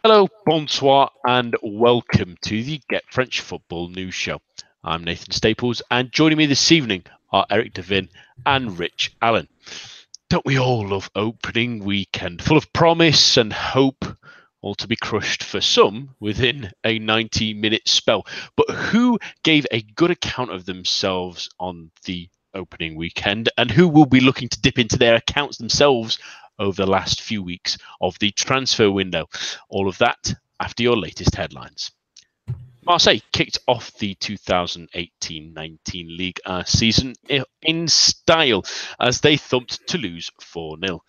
Hello, bonsoir, and welcome to the Get French Football News Show. I'm Nathan Staples, and joining me this evening are Eric Devin and Rich Allen. Don't we all love opening weekend, full of promise and hope, all to be crushed for some within a 90-minute spell? But who gave a good account of themselves on the opening weekend, and who will be looking to dip into their accounts themselves over the last few weeks of the transfer window? All of that after your latest headlines. Marseille kicked off the 2018-19 Ligue 1 season in style as they thumped Toulouse 4-0.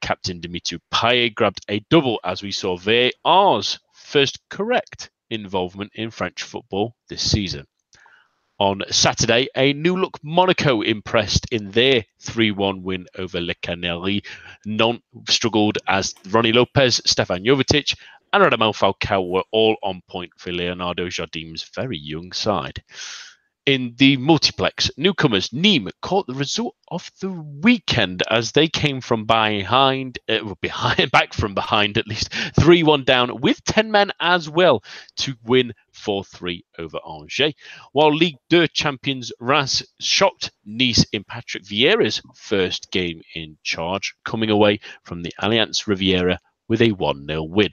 Captain Dimitri Payet grabbed a double as we saw VAR's first correct involvement in French football this season. On Saturday, a new-look Monaco impressed in their 3-1 win over Le Canaries. Nantes struggled as Ronnie Lopez, Stefan Jovetic and Radamel Falcao were all on point for Leonardo Jardim's very young side. In the multiplex, newcomers Nîmes caught the result of the weekend as they came from back from behind at least 3-1 down with 10 men as well to win 4-3 over Angers. While Ligue 2 champions Reims shocked Nice in Patrick Vieira's first game in charge, coming away from the Allianz Riviera with a 1-0 win.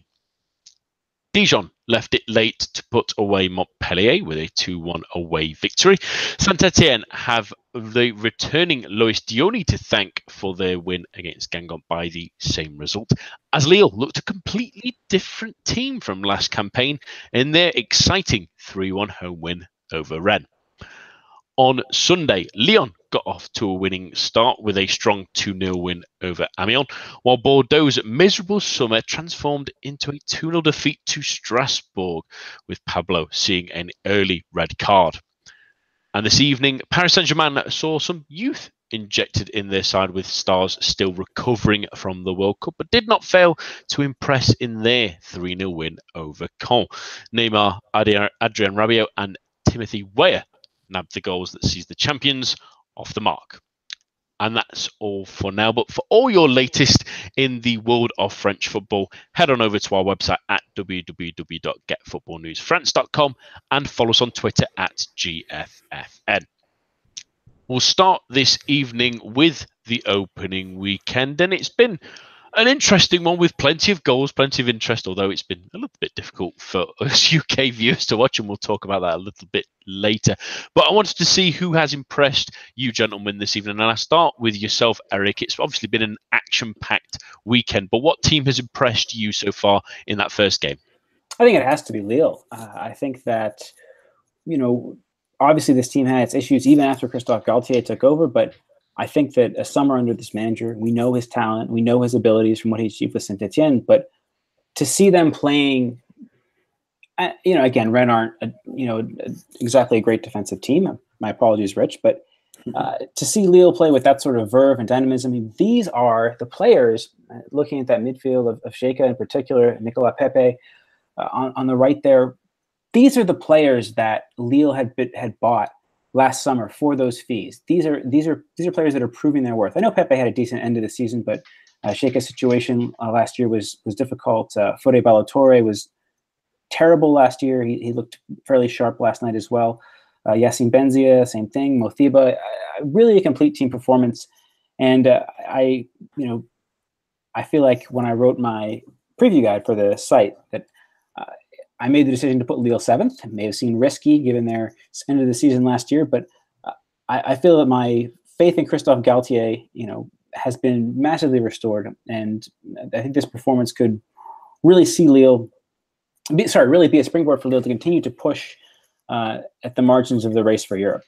Dijon left it late to put away Montpellier with a 2-1 away victory. Saint-Etienne have the returning Lois Diony to thank for their win against Guingamp by the same result, as Lille looked a completely different team from last campaign in their exciting 3-1 home win over Rennes. On Sunday, Lyon got off to a winning start with a strong 2-0 win over Amiens, while Bordeaux's miserable summer transformed into a 2-0 defeat to Strasbourg, with Pablo seeing an early red card. And this evening, Paris Saint-Germain saw some youth injected in their side, with stars still recovering from the World Cup, but did not fail to impress in their 3-0 win over Caen. Neymar, Adrien Rabiot and Timothy Weah nabbed the goals that sees the champions off the mark. And that's all for now. But for all your latest in the world of French football, head on over to our website at www.getfootballnewsfrance.com and follow us on Twitter at GFFN. We'll start this evening with the opening weekend, and it's been an interesting one with plenty of goals, plenty of interest, although it's been a little bit difficult for us UK viewers to watch, and we'll talk about that a little bit later. But I wanted to see who has impressed you gentlemen this evening, and I'll start with yourself, Eric. It's obviously been an action-packed weekend, but what team has impressed you so far in that first game? I think it has to be Lille. I think that, obviously this team had its issues even after Christophe Galtier took over, but I think that a summer under this manager, we know his talent, we know his abilities from what he achieved with Saint-Etienne, but to see them playing, again, Rennes aren't, exactly a great defensive team. My apologies, Rich, but to see Lille play with that sort of verve and dynamism, these are the players, looking at that midfield of Xhaka in particular, Nicolas Pepe on the right there, these are the players that Lille had bought last summer for those fees. These are players that are proving their worth. I know Pepe had a decent end of the season, but Xhaka's situation last year was difficult. Fode Ballo-Touré was terrible last year. He looked fairly sharp last night as well. Yassine Benzia, same thing. Mothiba, really a complete team performance. And I feel like when I wrote my preview guide for the site that I made the decision to put Lille 7th. It may have seemed risky given their end of the season last year, but I feel that my faith in Christophe Galtier, has been massively restored, and I think this performance could really see really be a springboard for Lille to continue to push at the margins of the race for Europe.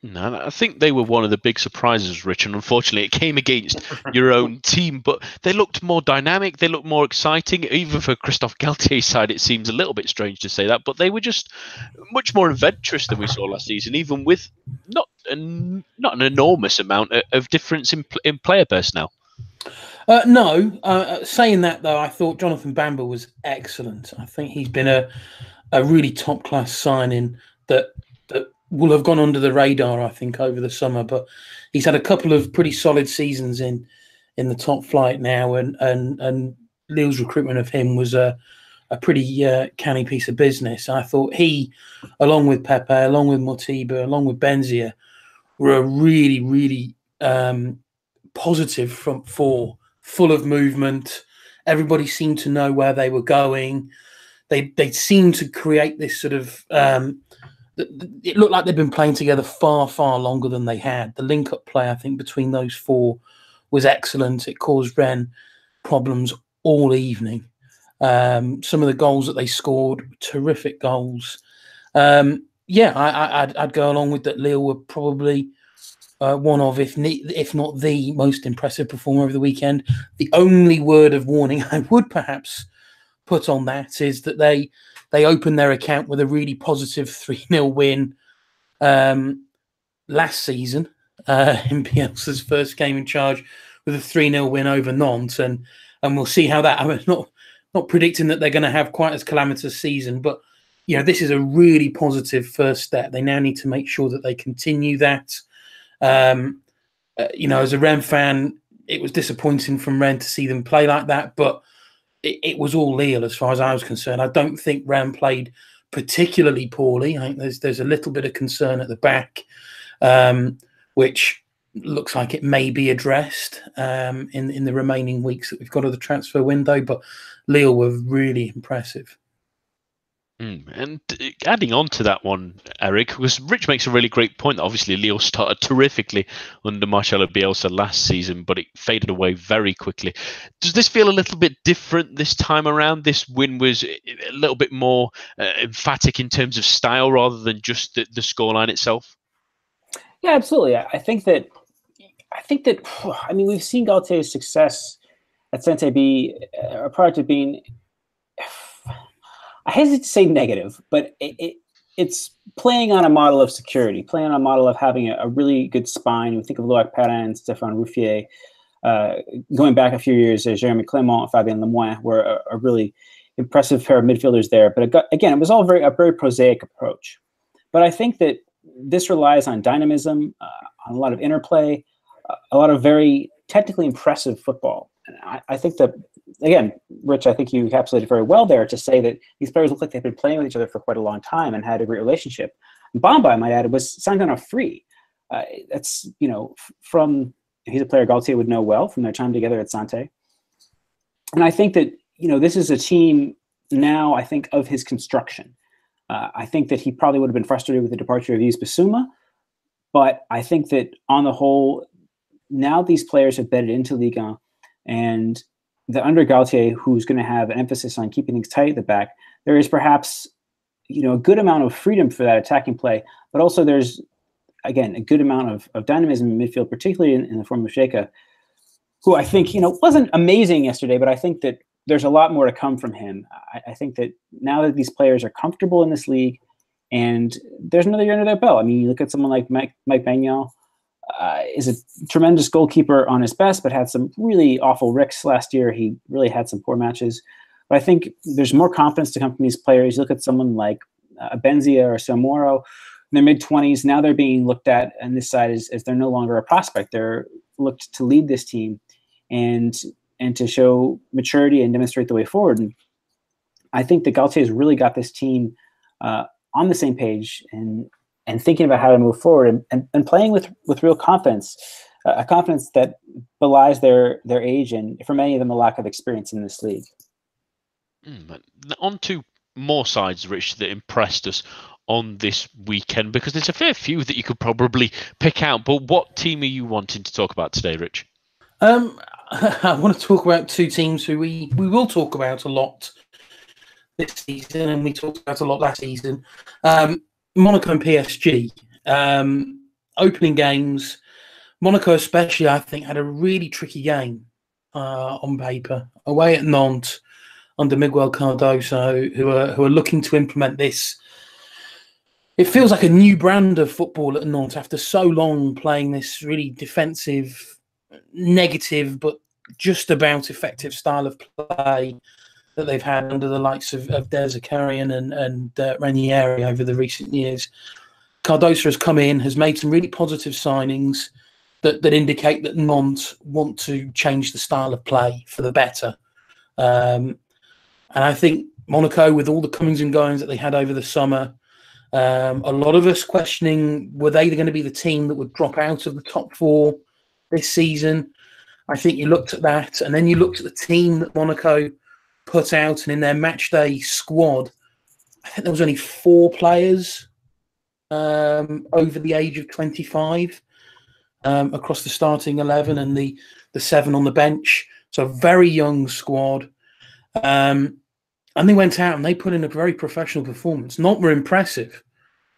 No, I think they were one of the big surprises, Rich, and unfortunately it came against your own team, but they looked more dynamic, they looked more exciting. Even for Christophe Galtier's side, it seems a little bit strange to say that, but they were just much more adventurous than we saw last season, even with not an enormous amount of difference in player personnel. No, saying that though, I thought Jonathan Bamba was excellent. I think he's been a really top-class signing that will have gone under the radar, I think, over the summer. But he's had a couple of pretty solid seasons in the top flight now, and Lille's recruitment of him was pretty canny piece of business. I thought he, along with Pepe, along with Motiba, along with Benzia, were a really, really positive front four, full of movement. Everybody seemed to know where they were going. They seemed to create this sort of it looked like they'd been playing together far, far longer than they had. The link-up play, I think, between those four was excellent. It caused Rennes problems all evening. Some of the goals that they scored, terrific goals. I'd go along with that. Lille were probably one of, if not the most impressive performer over the weekend. The only word of warning I would perhaps put on that is that they opened their account with a really positive 3-0 win last season in Bielsa's first game in charge, with a 3-0 win over Nantes, and we'll see how that. I'm not predicting that they're going to have quite as calamitous season, but this is a really positive first step. They now need to make sure that they continue that. As a Rennes fan, it was disappointing from Rennes to see them play like that, but it was all Lille as far as I was concerned. I don't think Rennes played particularly poorly. I think there's a little bit of concern at the back, which looks like it may be addressed in the remaining weeks that we've got of the transfer window. But Lille were really impressive. And adding on to that one, Eric, because Rich makes a really great point that obviously Lille started terrifically under Marcelo Bielsa last season, but it faded away very quickly. Does this feel a little bit different this time around? This win was a little bit more emphatic in terms of style rather than just the scoreline itself? Yeah, absolutely. I think that we've seen Galtier's success at Saint-Etienne be a product of being, I hesitate to say negative, but it's playing on a model of security, playing on a model of having a really good spine. We think of Loic Perrin and Stéphane Ruffier. Going back a few years, Jérémy Clément and Fabien Lemoine were a really impressive pair of midfielders there. But it was all a very prosaic approach. But I think that this relies on dynamism, on a lot of interplay, a lot of very technically impressive football. And I think that, again, Rich, I think you encapsulated very well there to say that these players look like they've been playing with each other for quite a long time and had a great relationship. Bamba, I might add, was signed on a free. That's, he's a player Galtier would know well from their time together at Saint-Etienne. And I think that, this is a team now, I think, of his construction. I think that he probably would have been frustrated with the departure of Yves Bissouma, but I think that on the whole, now these players have bedded into Ligue 1, and the under Galtier, who's going to have an emphasis on keeping things tight at the back, there is perhaps, a good amount of freedom for that attacking play, but also there's, again, a good amount of dynamism in midfield, particularly in the form of Xhaka, who I think, wasn't amazing yesterday, but I think that there's a lot more to come from him. I think that now that these players are comfortable in this league and there's another year under their belt. I mean, you look at someone like Mike Maignan, is a tremendous goalkeeper on his best, but had some really awful ricks last year. He really had some poor matches. But I think there's more confidence to come from these players. You look at someone like Benzia or Samoro in their mid-20s. Now they're being looked at on this side as they're no longer a prospect. They're looked to lead this team and to show maturity and demonstrate the way forward. And I think that Galtier has really got this team on the same page and thinking about how to move forward and playing with real confidence, a confidence that belies their age and, for many of them, a lack of experience in this league. On to more sides, Rich, that impressed us on this weekend, because there's a fair few that you could probably pick out. But what team are you wanting to talk about today, Rich? I want to talk about two teams who we will talk about a lot this season, and we talked about a lot last season. Monaco and PSG. Opening games. Monaco especially, I think, had a really tricky game on paper. Away at Nantes under Miguel Cardoso, who are looking to implement this. It feels like a new brand of football at Nantes after so long playing this really defensive, negative, but just about effective style of play that they've had under the likes of Des Zakarian and Ranieri over the recent years. Cardoso has come in, has made some really positive signings that indicate that Nantes want to change the style of play for the better. And I think Monaco, with all the comings and goings that they had over the summer, a lot of us questioning, were they going to be the team that would drop out of the top four this season? I think you looked at that, and then you looked at the team that Monaco put out, and in their match day squad, I think there was only 4 players over the age of 25 across the starting 11 and the 7 on the bench. So a very young squad. And they went out and they put in a very professional performance. Not more impressive.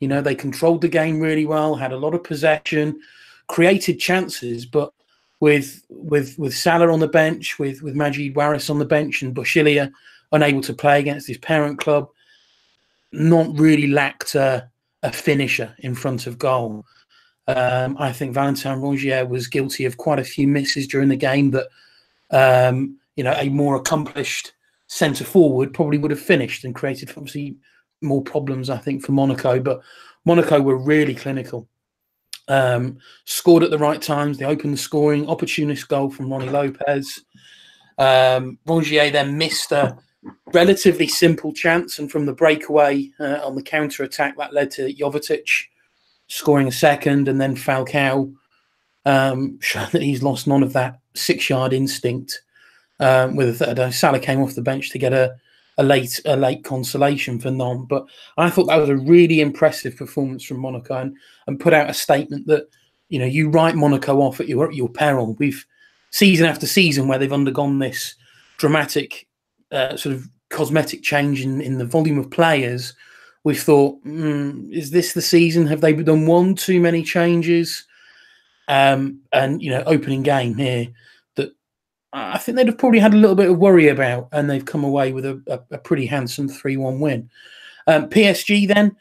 You know, they controlled the game really well, had a lot of possession, created chances, but with Salah on the bench, with Majid Waris on the bench, and Boshilia unable to play against his parent club, not really lacked a finisher in front of goal. I think Valentin Rongier was guilty of quite a few misses during the game that a more accomplished centre forward probably would have finished and created obviously more problems, I think, for Monaco. But Monaco were really clinical. Scored at the right times. They opened the scoring. Opportunist goal from Ronnie Lopez. Rongier then missed a relatively simple chance, and from the breakaway on the counter attack, that led to Jovetic scoring a second, and then Falcao showed that he's lost none of that 6-yard instinct. With a third, Salah came off the bench to get a late consolation for Nantes. But I thought that was a really impressive performance from Monaco, and put out a statement that, you know, you write Monaco off at your peril. We've season after season where they've undergone this dramatic sort of cosmetic change in the volume of players. We've thought, is this the season? Have they done one too many changes? And, you know, opening game here that I think they'd have probably had a little bit of worry about, and they've come away with a pretty handsome 3-1 win. PSG then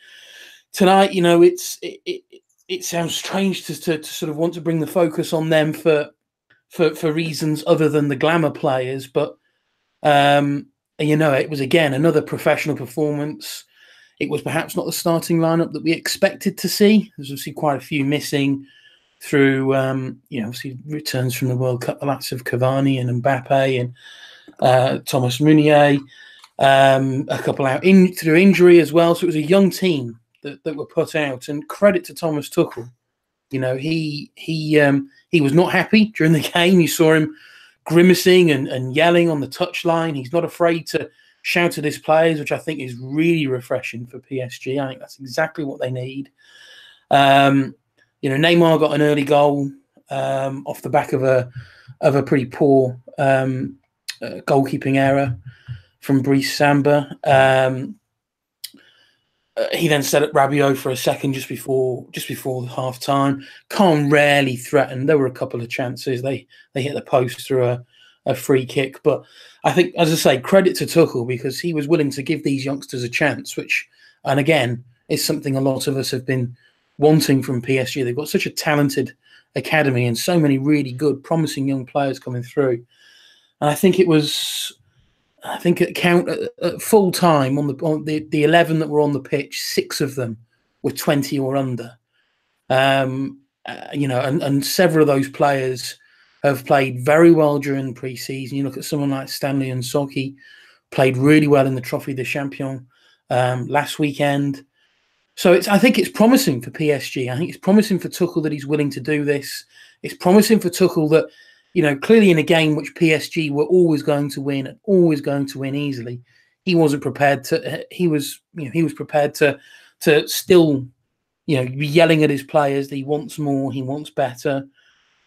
tonight, you know, it sounds strange to sort of want to bring the focus on them for reasons other than the glamour players, but you know, it was again another professional performance. It was perhaps not the starting lineup that we expected to see. There's obviously quite a few missing through, you know, obviously returns from the World Cup, the likes of Cavani and Mbappe and Thomas Meunier, a couple out through injury as well. So it was a young team that were put out. And credit to Thomas Tuchel. You know, he was not happy during the game. You saw him grimacing and yelling on the touchline. He's not afraid to shout at his players, which I think is really refreshing for PSG. I think that's exactly what they need. You know, Neymar got an early goal off the back of a pretty poor goalkeeping error from Brice Samba. He then set up Rabiot for a second just before the half time. Caen rarely threatened. There were a couple of chances. They hit the post through a free kick. But I think, as I say, credit to Tuchel, because he was willing to give these youngsters a chance, which, and again, is something a lot of us have been wanting from PSG. They've got such a talented academy and so many really good, promising young players coming through. And I think it was, at full time on the 11 that were on the pitch, 6 of them were 20 or under. You know, and several of those players have played very well during pre-season. You look at someone like Stanley Nsoki, played really well in the Trophée des Champions last weekend. So I think it's promising for PSG. I think it's promising for Tuchel that he's willing to do this. It's promising for Tuchel that, you know, clearly in a game which PSG were always going to win and always going to win easily, he wasn't prepared to. He was prepared to still, you know, be yelling at his players that he wants more, he wants better.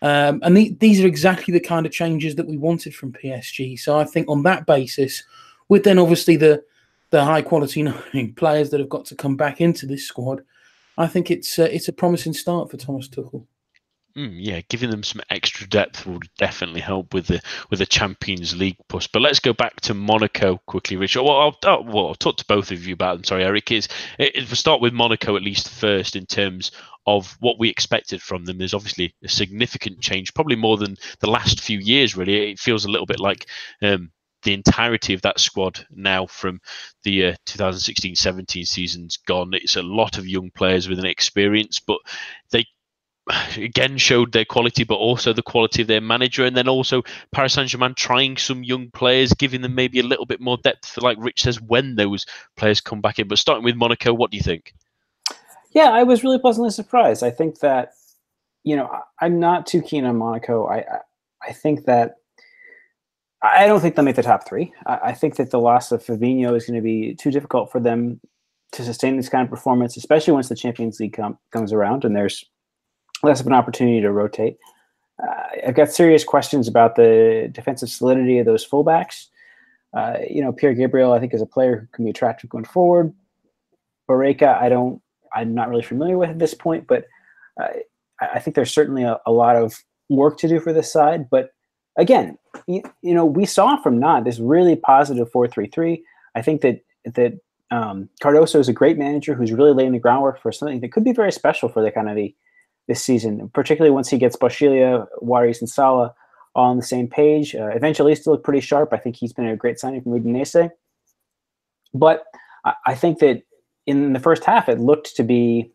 And these are exactly the kind of changes that we wanted from PSG. So I think on that basis, with then obviously the high quality players that have got to come back into this squad, I think it's a promising start for Thomas Tuchel. Yeah, giving them some extra depth will definitely help with the Champions League push. But let's go back to Monaco quickly, Richard. Well, I'll talk to both of you about them. Sorry, Eric. We'll start with Monaco at least first in terms of what we expected from them. There's obviously a significant change, probably more than the last few years, really. It feels a little bit like the entirety of that squad now from the 2016-17 season's gone. It's a lot of young players with an experience, but they again showed their quality, but also the quality of their manager. And then also Paris Saint-Germain trying some young players, giving them maybe a little bit more depth, like Rich says, when those players come back in. But starting with Monaco, what do you think? Yeah, I was really pleasantly surprised. I think that, I'm not too keen on Monaco. I think that I don't think they'll make the top three. I think that the loss of Fabinho is going to be too difficult for them to sustain this kind of performance, especially once the Champions League comes around and there's less of an opportunity to rotate. I've got serious questions about the defensive solidity of those fullbacks. Pierre Gabriel, I think, is a player who can be attractive going forward. Barreca, I'm not really familiar with at this point, but I think there's certainly a lot of work to do for this side. But again, we saw from Nantes this really positive 4-3-3. I think that Cardoso is a great manager who's really laying the groundwork for something that could be very special for the Canavi this season, particularly once he gets Boschilia, Juarez, and Salah all on the same page. Eventually, still look pretty sharp. I think he's been a great signing from Udinese. But I think that in the first half, it looked to be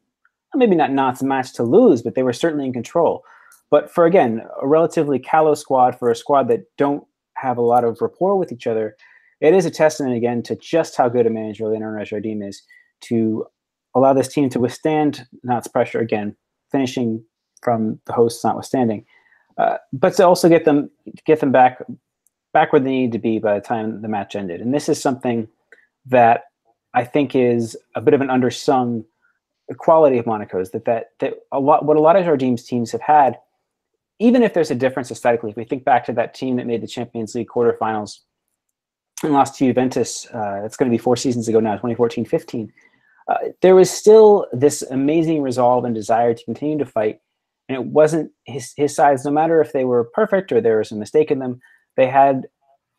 maybe not Nantes' match to lose, but they were certainly in control. But for, again, a relatively callow squad, for a squad that don't have a lot of rapport with each other, it is a testament, again, to just how good a manager Leonardo Jardim is to allow this team to withstand Nantes' pressure, again, finishing from the hosts notwithstanding, but to also get them back where they need to be by the time the match ended. And this is something that I think is a bit of an undersung quality of Monaco's, that a lot of Jardim's teams have had, even if there's a difference aesthetically. If we think back to that team that made the Champions League quarterfinals and lost to Juventus, it's going to be 4 seasons ago now, 2014-15. There was still this amazing resolve and desire to continue to fight, and it wasn't his sides. No matter if they were perfect or there was a mistake in them, they had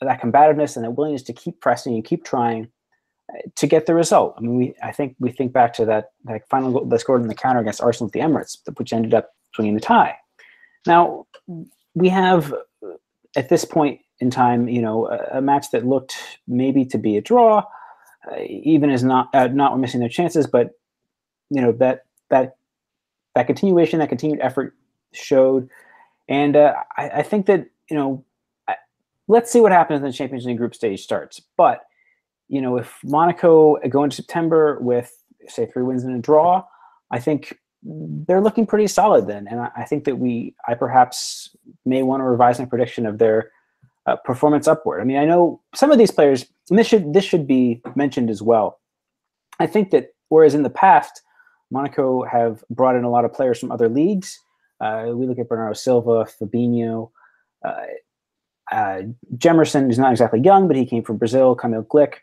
that combativeness and a willingness to keep pressing and keep trying to get the result. I mean, I think we think back to that final goal they scored in the counter against Arsenal at the Emirates, which ended up swinging the tie. Now we have at this point in time, a match that looked maybe to be a draw. Even as not missing their chances, but that continuation, that continued effort showed, and I think that let's see what happens when the Champions League group stage starts. But if Monaco go into September with, say, 3 wins and a draw, I think they're looking pretty solid then, and I think that I perhaps may want to revise my prediction of their performance upward. I mean, I know some of these players, and this should be mentioned as well. I think that whereas in the past, Monaco have brought in a lot of players from other leagues. We look at Bernardo Silva, Fabinho, Jemerson is not exactly young, but he came from Brazil, Kamil Glick.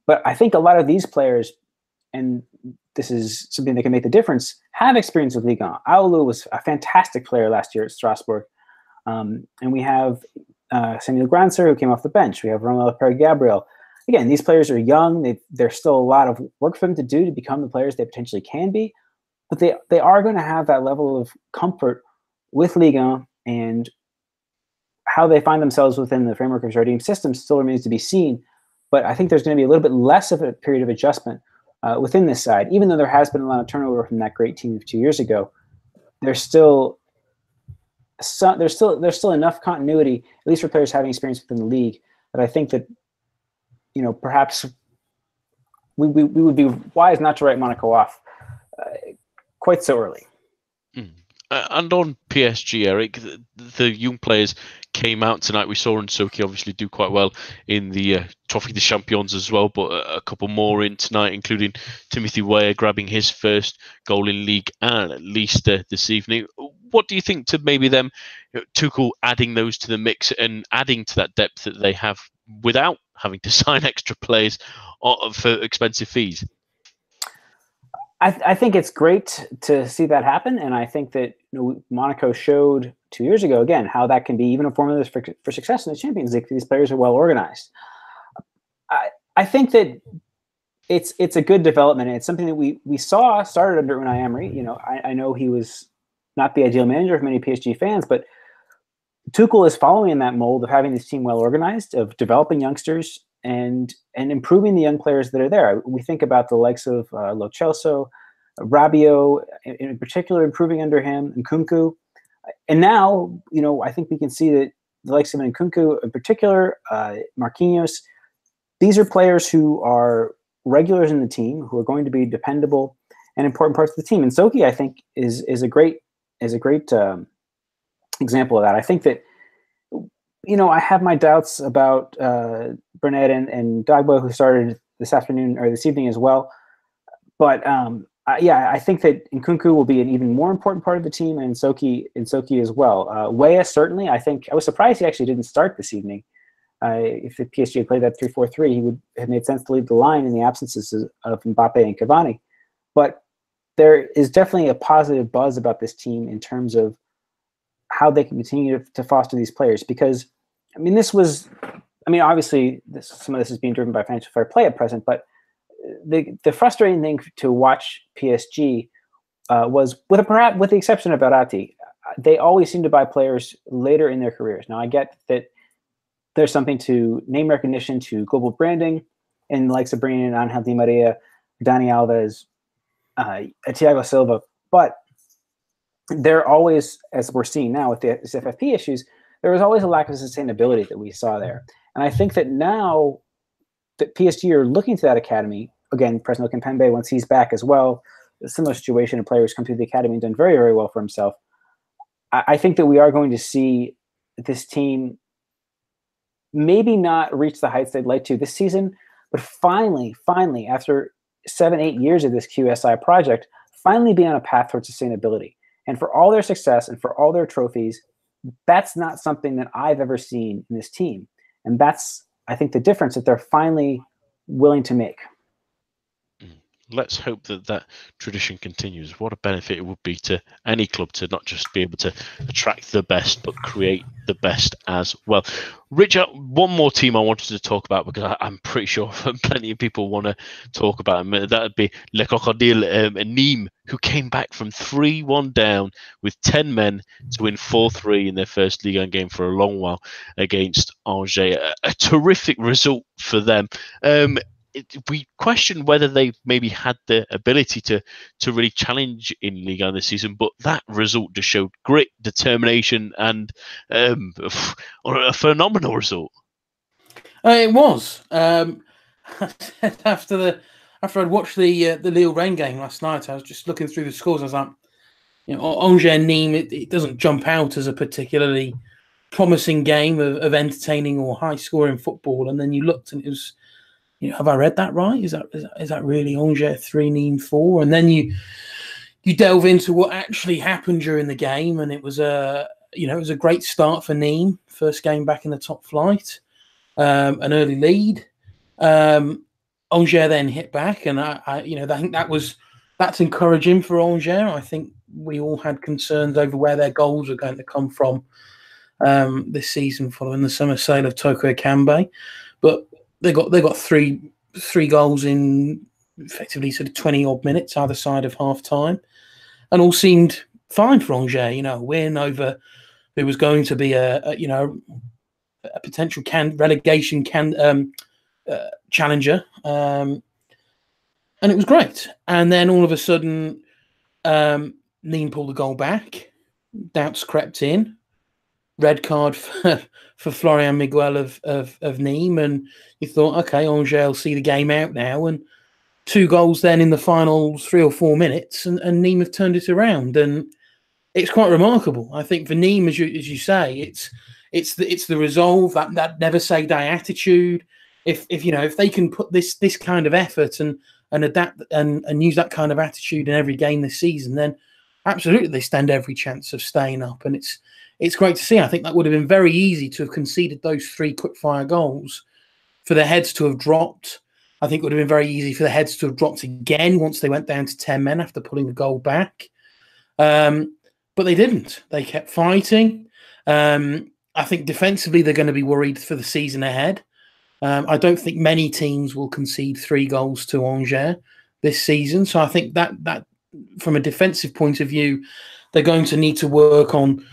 But I think a lot of these players, and this is something that can make the difference, have experience with Ligue 1. Aoulou was a fantastic player last year at Strasbourg. And we have Samuel Granser, who came off the bench. We have Romelu Perry-Gabriel. Again, these players are young. There's still a lot of work for them to do to become the players they potentially can be. But they are going to have that level of comfort with Ligue 1, and how they find themselves within the framework of Jardim's system still remains to be seen. But I think there's going to be a little bit less of a period of adjustment within this side. Even though there has been a lot of turnover from that great team of 2 years ago, there's still enough continuity, at least for players having experience within the league, that I think that perhaps we would be wise not to write Monaco off quite so early. And on PSG, Eric, the young players came out tonight. We saw Nsoki obviously do quite well in the Trophée des Champions as well, but a couple more in tonight, including Timothy Weah grabbing his first goal in League and at least this evening. What do you think to maybe them, Tuchel adding those to the mix and adding to that depth that they have without having to sign extra players for expensive fees? I think it's great to see that happen, and I think that Monaco showed 2 years ago, again, how that can be even a formula for success in the Champions League. These players are well organized. I think that it's a good development, and it's something that we saw started under Unai Emery. I know he was not the ideal manager for many PSG fans, but Tuchel is following in that mold of having this team well organized, of developing youngsters and improving the young players that are there. We think about the likes of Lo Celso, Rabiot, in particular, improving under him, and Nkunku. And now, I think we can see that the likes of Nkunku, in particular, Marquinhos, these are players who are regulars in the team, who are going to be dependable and important parts of the team. And Soki, I think, is a great example of that. I think that, I have my doubts about Burnett and Dagbo, who started this afternoon or this evening as well. But I think that Nkunku will be an even more important part of the team, and Soki as well. Weah, certainly. I was surprised he actually didn't start this evening. If the PSG had played that 3-4-3, he would have made sense to lead the line in the absences of Mbappe and Cavani. But there is definitely a positive buzz about this team in terms of how they can continue to foster these players. Because, obviously, some of this is being driven by financial fair play at present, but the frustrating thing to watch PSG was, with the exception of Verratti, they always seem to buy players later in their careers. Now, I get that there's something to name recognition, to global branding, and the likes of bringing in Angel Di Maria, Dani Alves, Thiago Silva. But there always, as we're seeing now with the FFP issues, there was always a lack of sustainability that we saw there. And I think that now that PSG are looking to that academy, again, Presnel Kimpembe, once he's back as well, a similar situation, a player who's come through the academy and done very, very well for himself. I think that we are going to see this team maybe not reach the heights they'd like to this season, but finally, after 7-8 years of this QSI project, finally be on a path towards sustainability. And for all their success and for all their trophies, that's not something that I've ever seen in this team. And that's, I think, the difference that they're finally willing to make. Let's hope that tradition continues. What a benefit it would be to any club to not just be able to attract the best, but create the best as well. Richard, one more team I wanted to talk about, because I'm pretty sure plenty of people want to talk about them. That would be Le Crocodile Nîmes, who came back from 3-1 down with 10 men to win 4-3 in their first Ligue 1 game for a long while against Angers. A terrific result for them. We question whether they maybe had the ability to really challenge in Ligue 1 this season, but that result just showed grit, determination, and a phenomenal result. It was. After I'd watched the Lille-Rennes game last night, I was just looking through the scores. I was like, Angers and Nîmes, it doesn't jump out as a particularly promising game of entertaining or high-scoring football. And then you looked, and it was, have I read that right? Is that really Angers 3, Nîmes 4? And then you delve into what actually happened during the game, and it was a great start for Nîmes, first game back in the top flight, an early lead. Angers then hit back, and I think that's encouraging for Angers. I think we all had concerns over where their goals are going to come from this season following the summer sale of Toko Ekambi, but they got three goals in effectively sort of 20 odd minutes either side of half time, and all seemed fine for Angers. A win over who was going to be a potential relegation challenger, and it was great. And then all of a sudden, Nîmes pulled the goal back. Doubts crept in. Red card for Florian Miguel of Nîmes, and you thought, okay, Angers will see the game out now, and 2 goals then in the final 3 or 4 minutes, and Nîmes have turned it around, and it's quite remarkable. I think for Nîmes, as you say, it's the resolve, that never say die attitude. If they can put this kind of effort and adapt and use that kind of attitude in every game this season, then absolutely they stand every chance of staying up, and it's great to see. I think that would have been very easy to have conceded those 3 quick-fire goals, for the heads to have dropped. I think it would have been very easy for the heads to have dropped again once they went down to 10 men after pulling the goal back. But they didn't. They kept fighting. I think defensively they're going to be worried for the season ahead. I don't think many teams will concede 3 goals to Angers this season. So I think that from a defensive point of view, they're going to need to work on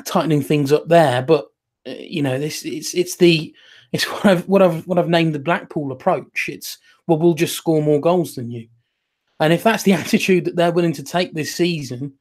tightening things up there. But it's what I've named the Blackpool approach. It's, well, we'll just score more goals than you. And if that's the attitude that they're willing to take this season,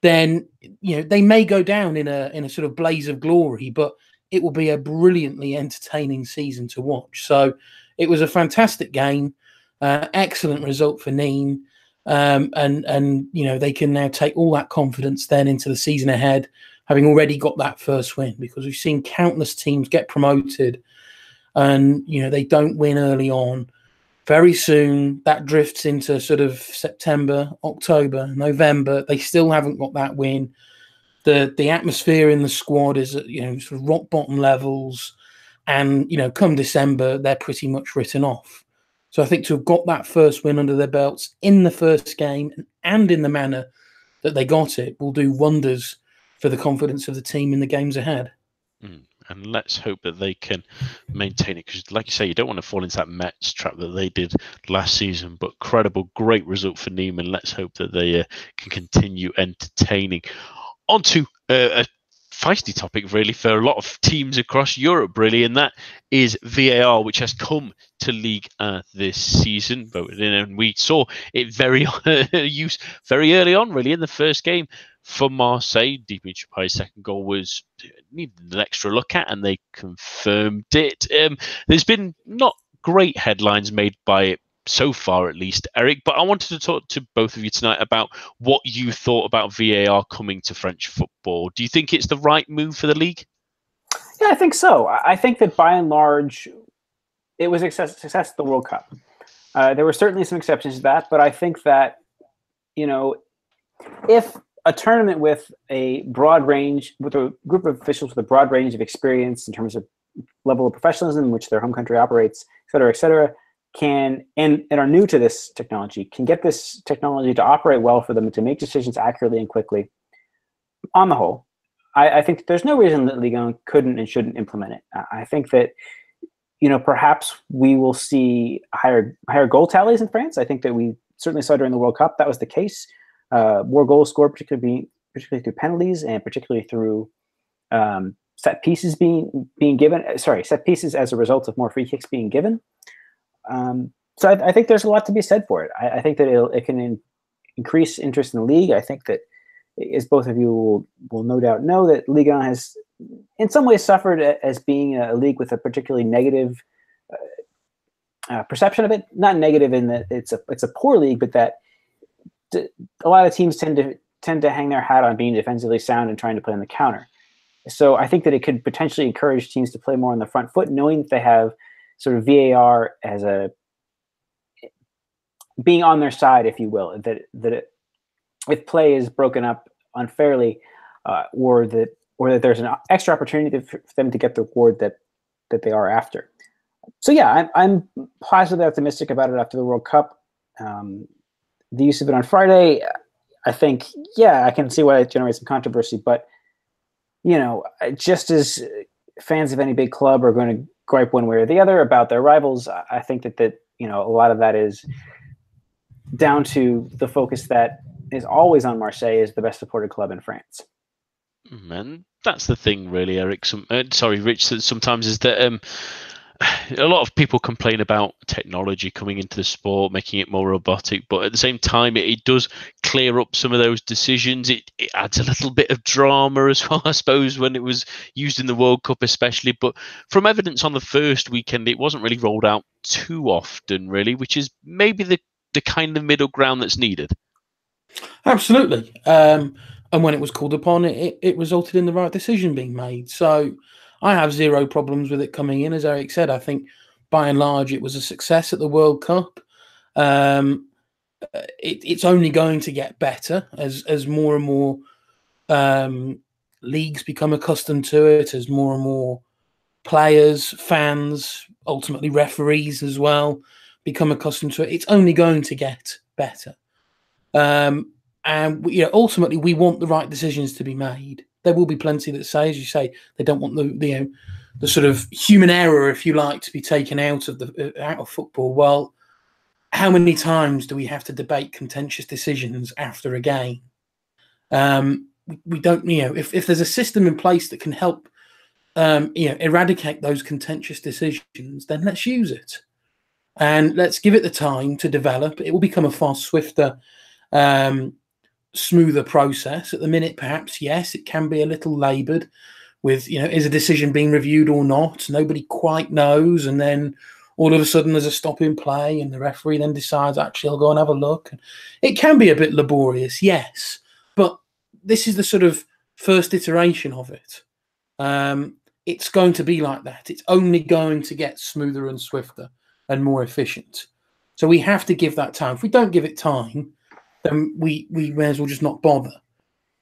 then they may go down in a sort of blaze of glory, but it will be a brilliantly entertaining season to watch. So it was a fantastic game, excellent result for Nîmes, and they can now take all that confidence then into the season ahead, having already got that first win, because we've seen countless teams get promoted and they don't win early on. Very soon that drifts into sort of September, October, November. They still haven't got that win. The atmosphere in the squad is at sort of rock bottom levels, and come December they're pretty much written off. So I think to have got that first win under their belts in the first game and in the manner that they got it will do wonders for the confidence of the team in the games ahead. And let's hope that they can maintain it, because like you say, you don't want to fall into that Mets trap that they did last season. But credible, great result for Nîmes, and let's hope that they can continue entertaining. On to a feisty topic, really, for a lot of teams across Europe, really, and that is VAR, which has come to Ligue 1 this season. And we saw it very early on, really, in the first game for Marseille. Dimitri Payet's second goal was needed an extra look at, and they confirmed it. There's been not great headlines made by it so far, at least, Eric, but I wanted to talk to both of you tonight about what you thought about VAR coming to French football. Do you think it's the right move for the league? Yeah, I think so. I think that by and large, it was a success at the World Cup. There were certainly some exceptions to that, but I think that, if a tournament with a broad range, with a group of officials with a broad range of experience in terms of level of professionalism in which their home country operates, et cetera, can and are new to this technology, can get this technology to operate well for them to make decisions accurately and quickly. On the whole, I think there's no reason that Ligue 1 couldn't and shouldn't implement it. I think that perhaps we will see higher goal tallies in France. I think that we certainly saw during the World Cup that was the case. More goals scored, particularly through penalties and particularly through set pieces being given. Set pieces as a result of more free kicks being given. So I think there's a lot to be said for it. I think that it can increase interest in the league. I think that, as both of you will no doubt know, that Ligue 1 has in some ways suffered as being a league with a particularly negative perception of it. Not negative in that it's a poor league, but that a lot of teams tend to hang their hat on being defensively sound and trying to play on the counter. So I think that it could potentially encourage teams to play more on the front foot, knowing that they have sort of VAR as being on their side, if you will, if play is broken up unfairly, or that there's an extra opportunity for them to get the reward that they are after. So yeah, I'm positively optimistic about it after the World Cup. The use of it on Friday, I think, yeah, I can see why it generates some controversy, but just as fans of any big club are going to gripe one way or the other about their rivals, I think that a lot of that is down to the focus that is always on Marseille as the best supported club in France. And that's the thing, really, Eric. Rich. Sometimes is that a lot of people complain about technology coming into the sport, making it more robotic, but at the same time, it does clear up some of those decisions. It adds a little bit of drama as well, I suppose, when it was used in the World Cup especially. But from evidence on the first weekend, it wasn't really rolled out too often, really, which is maybe the kind of middle ground that's needed. Absolutely. And when it was called upon, it resulted in the right decision being made. So I have zero problems with it coming in. As Eric said, I think by and large it was a success at the World Cup. It's only going to get better as more and more leagues become accustomed to it, as more and more players, fans, ultimately referees as well become accustomed to it. It's only going to get better. And ultimately we want the right decisions to be made. There will be plenty that say, as you say, they don't want the sort of human error, if you like, to be taken out of football. Well, how many times do we have to debate contentious decisions after a game? We don't, if there's a system in place that can help, eradicate those contentious decisions, then let's use it. and let's give it the time to develop. It will become a far swifter, smoother process. At the minute, perhaps, yes, it can be a little laboured with, is a decision being reviewed or not? Nobody quite knows. And then all of a sudden there's a stop in play and the referee then decides, actually, I'll go and have a look. It can be a bit laborious, yes, but this is the sort of first iteration of it. It's going to be like that. It's only going to get smoother and swifter and more efficient. So we have to give that time. If we don't give it time, then we may as well just not bother.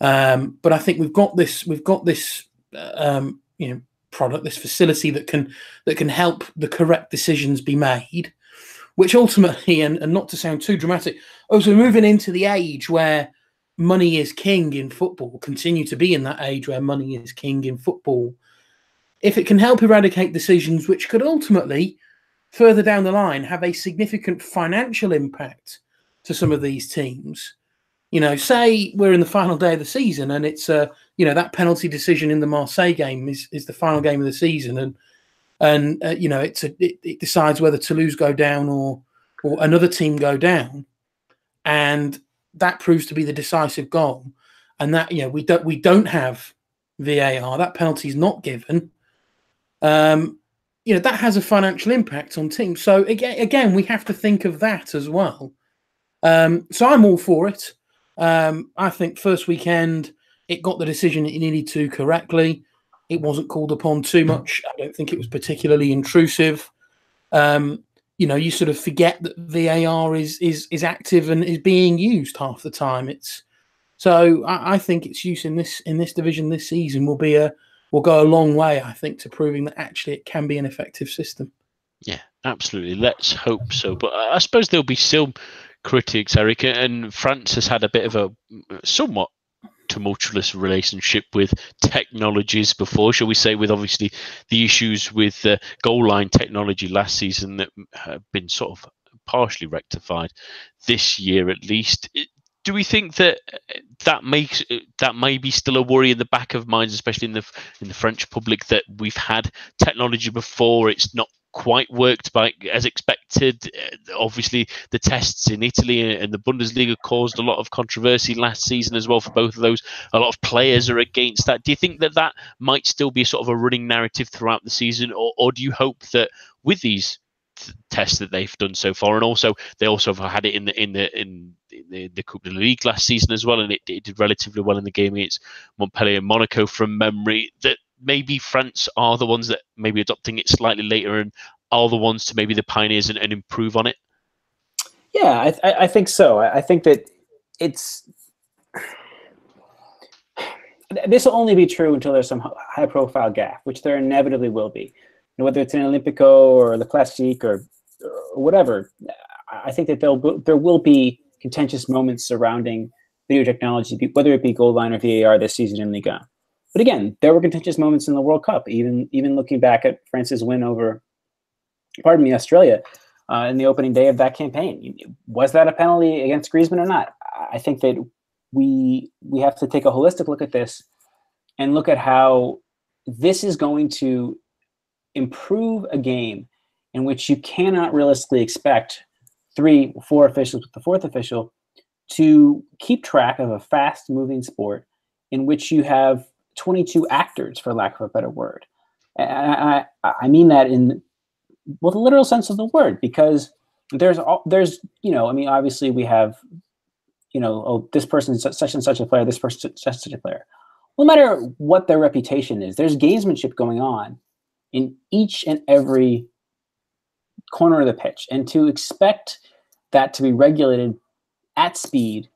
But I think we've got this product, this facility that can help the correct decisions be made, which ultimately, and not to sound too dramatic, also moving into the age where money is king in football, continue to be in that age where money is king in football. If it can help eradicate decisions which could ultimately, further down the line, have a significant financial impact to some of these teams, say we're in the final day of the season and it's that penalty decision in the Marseille game is the final game of the season, and it decides whether Toulouse go down or another team go down, and that proves to be the decisive goal, and that we don't have VAR, that penalty is not given. That has a financial impact on teams. So again, we have to think of that as well. So I'm all for it. I think first weekend, it got the decision it needed to correctly. It wasn't called upon too much. I don't think it was particularly intrusive. You sort of forget that VAR is active and is being used half the time. I think its use in this division this season will go a long way, I think, to proving that actually it can be an effective system. Yeah, absolutely. Let's hope so. But I suppose there'll be still critics, Eric, and France has had a bit of a somewhat tumultuous relationship with technologies before, shall we say, with obviously the issues with goal line technology last season that have been sort of partially rectified this year at least. Do we think that may be still a worry in the back of minds, especially in the French public, that we've had technology before, it's not quite worked as expected? Obviously, the tests in Italy and the Bundesliga caused a lot of controversy last season as well for both of those. A lot of players are against that. Do you think that might still be sort of a running narrative throughout the season, or do you hope that with these tests that they've done so far, and also they also have had it in the Coupe de Ligue last season as well, and it did relatively well in the game against Montpellier and Monaco from memory, that maybe France are the ones that maybe adopting it slightly later and are the ones to maybe the pioneers and improve on it? Yeah, I think so. I think that this will only be true until there's some high-profile gaffe, which there inevitably will be. Whether it's an Olympico or the Classique or whatever, I think that there will be contentious moments surrounding video technology, whether it be goal line or VAR this season in Ligue 1. But again, there were contentious moments in the World Cup, even looking back at France's win over, Australia in the opening day of that campaign. Was that a penalty against Griezmann or not? I think that we have to take a holistic look at this and look at how this is going to improve a game in which you cannot realistically expect 3-4 officials with the fourth official to keep track of a fast-moving sport in which you have 22 actors, for lack of a better word. And I mean that in the literal sense of the word, because there's obviously we have, this person's such and such a player, this person's such a player. No matter what their reputation is, there's gamesmanship going on in each and every corner of the pitch, and to expect that to be regulated at speed,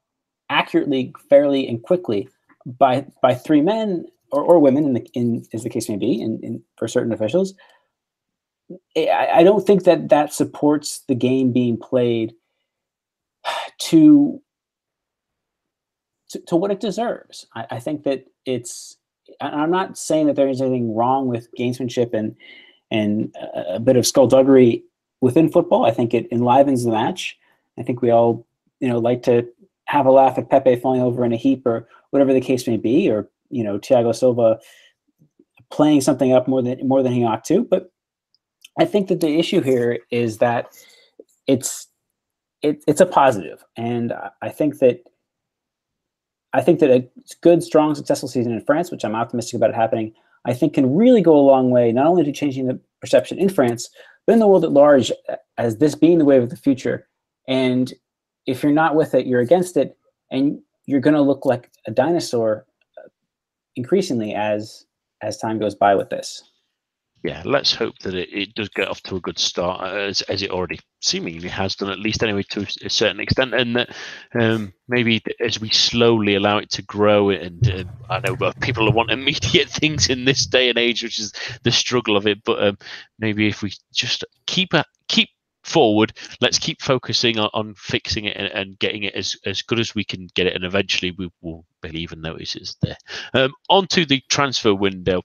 accurately, fairly, and quickly by three men or women, as the case may be, for certain officials, I don't think that supports the game being played to what it deserves. I think that I'm not saying that there is anything wrong with gamesmanship and a bit of skullduggery within football. I think it enlivens the match. I think we all, like to have a laugh at Pepe falling over in a heap or whatever the case may be, or, Thiago Silva playing something up more than he ought to. But I think that the issue here is that it's a positive, and I think that a good, strong, successful season in France, which I'm optimistic about it happening, I think can really go a long way, not only to changing the perception in France, but in the world at large, as this being the wave of the future. And if you're not with it, you're against it, and you're going to look like a dinosaur increasingly as time goes by with this. Yeah, let's hope that it does get off to a good start, as it already seemingly has done, at least anyway, to a certain extent, and that maybe as we slowly allow it to grow, and I know people want immediate things in this day and age, which is the struggle of it, but maybe if we just keep forward, let's keep focusing on fixing it and getting it as good as we can get it, and eventually we will believe and notice it's there. On to the transfer window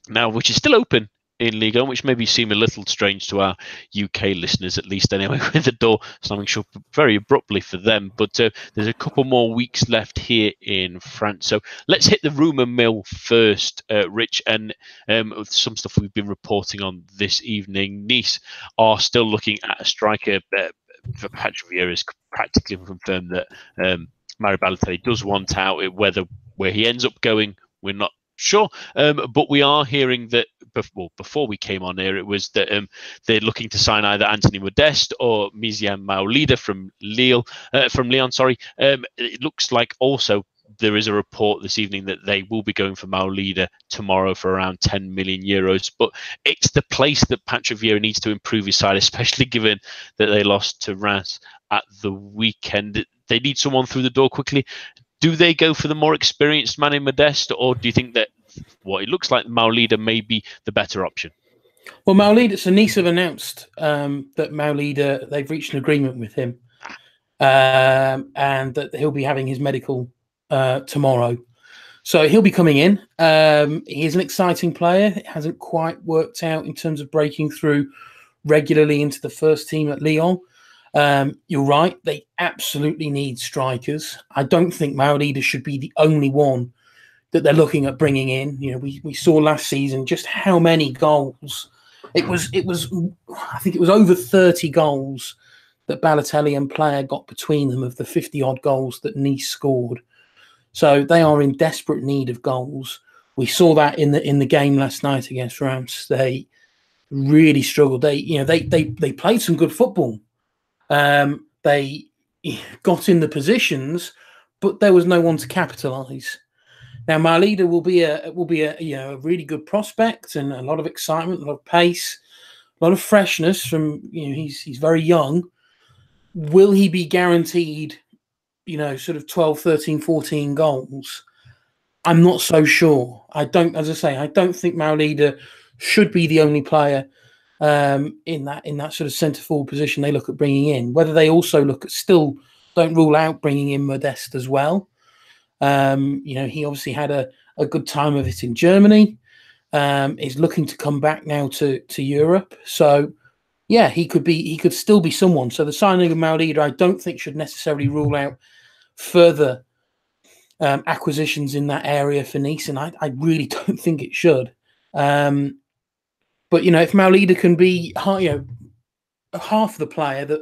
now, which is still open in Ligue 1, which maybe seem a little strange to our UK listeners, at least anyway, with the door slamming shut very abruptly for them. But there's a couple more weeks left here in France. So let's hit the rumour mill first, Rich, and some stuff we've been reporting on this evening. Nice are still looking at a striker. For Patrick Vieira has practically confirmed that Mario Balotelli does want out. Where he ends up going, we're not sure, but we are hearing that before we came on here, it was that they're looking to sign either Anthony Modeste or Mizian Maolida from Lyon. It looks like also there is a report this evening that they will be going for Maolida tomorrow for around 10 million euros. But it's the place that Patrick Vieira needs to improve his side, especially given that they lost to Reims at the weekend. They need someone through the door quickly. Do they go for the more experienced man in Modeste, or do you think that what it looks like Maolida may be the better option? Well, Maolida, so Nice have announced that Maolida, they've reached an agreement with him, and that he'll be having his medical tomorrow. So he'll be coming in. He is an exciting player. It hasn't quite worked out in terms of breaking through regularly into the first team at Lyon. You're right. They absolutely need strikers. I don't think Maolida should be the only one that they're looking at bringing in. You know, we saw last season just how many goals. It was. I think it was over 30 goals that Balotelli and Player got between them of the 50-odd goals that Nice scored. So they are in desperate need of goals. We saw that in the game last night against Reims. They really struggled. They played some good football. They got in the positions, but there was no one to capitalise. Now Maolida will be a really good prospect, and a lot of excitement, a lot of pace, a lot of freshness from he's very young. Will he be guaranteed sort of 12, 13, 14 goals? I'm not so sure. I don't think Maolida should be the only player in that sort of centre forward position they look at bringing in. Whether they also still don't rule out bringing in Modeste as well. He obviously had a good time of it in Germany. Is looking to come back now to Europe. So yeah, he could still be someone. So the signing of Maolida, I don't think should necessarily rule out further acquisitions in that area for Nice, and I really don't think it should. But if Maolida can be half the player that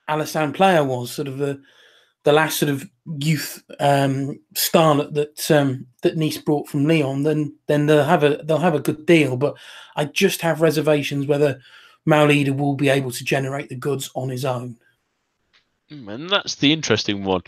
Alassane Player was, sort of the last sort of youth starlet that Nice brought from Lyon, then they'll have a good deal. But I just have reservations whether Maolida will be able to generate the goods on his own. And that's the interesting one,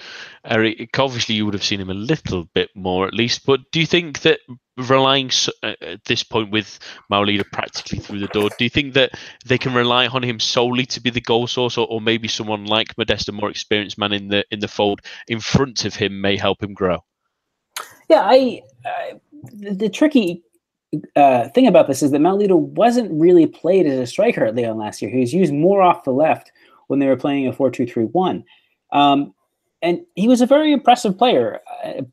Eric. Obviously, you would have seen him a little bit more, at least. But do you think that relying at this point with Maolida practically through the door, do you think that they can rely on him solely to be the goal source, or maybe someone like Modeste, a more experienced man in the fold in front of him, may help him grow? Yeah, the tricky thing about this is that Maolida wasn't really played as a striker at Lyon last year. He was used more off the left when they were playing a 4-2-3-1. And he was a very impressive player,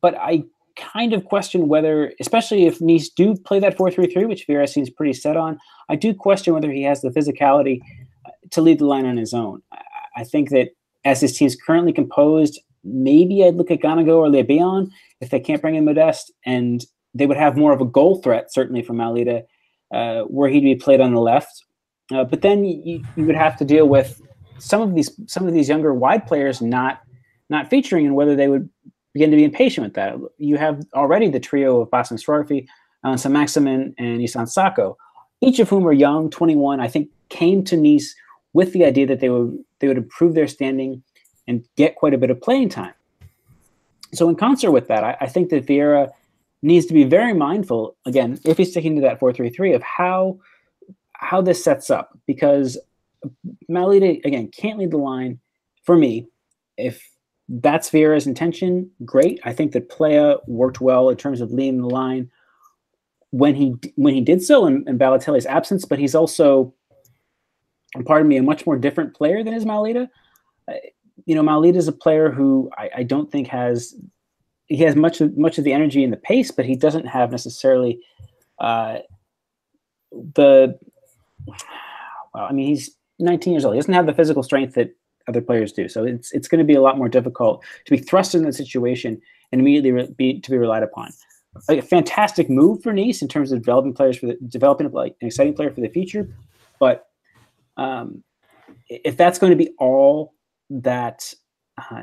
but I kind of question whether, especially if Nice do play that 4-3-3, which Vieira seems pretty set on, I do question whether he has the physicality to lead the line on his own. I think that as his team's currently composed, maybe I'd look at Ganago or Lebion if they can't bring in Modeste, and they would have more of a goal threat, certainly from Maolida, where he'd be played on the left. But then you would have to deal with some of these younger wide players not featuring, and whether they would begin to be impatient with that. You have already the trio of Bassem Swarfi, Alan Saint-Maximin, and Isan Sako, each of whom are young, 21. I think came to Nice with the idea that they would improve their standing and get quite a bit of playing time. So in concert with that, I think that Vieira needs to be very mindful, again, if he's sticking to that 4-3-3, of how this sets up, because Maolida, again, can't lead the line for me. If that's Vieira's intention, great. I think that Plea worked well in terms of leading the line when he did so in Balotelli's absence, but he's also, pardon me, a much more different player than is Maolida. Maolida is a player who I don't think has much of the energy and the pace, but he doesn't have necessarily he's 19 years old. He doesn't have the physical strength that other players do. So it's going to be a lot more difficult to be thrust in that situation and immediately be relied upon. A fantastic move for Nice in terms of developing an exciting player for the future. But if that's going to be all that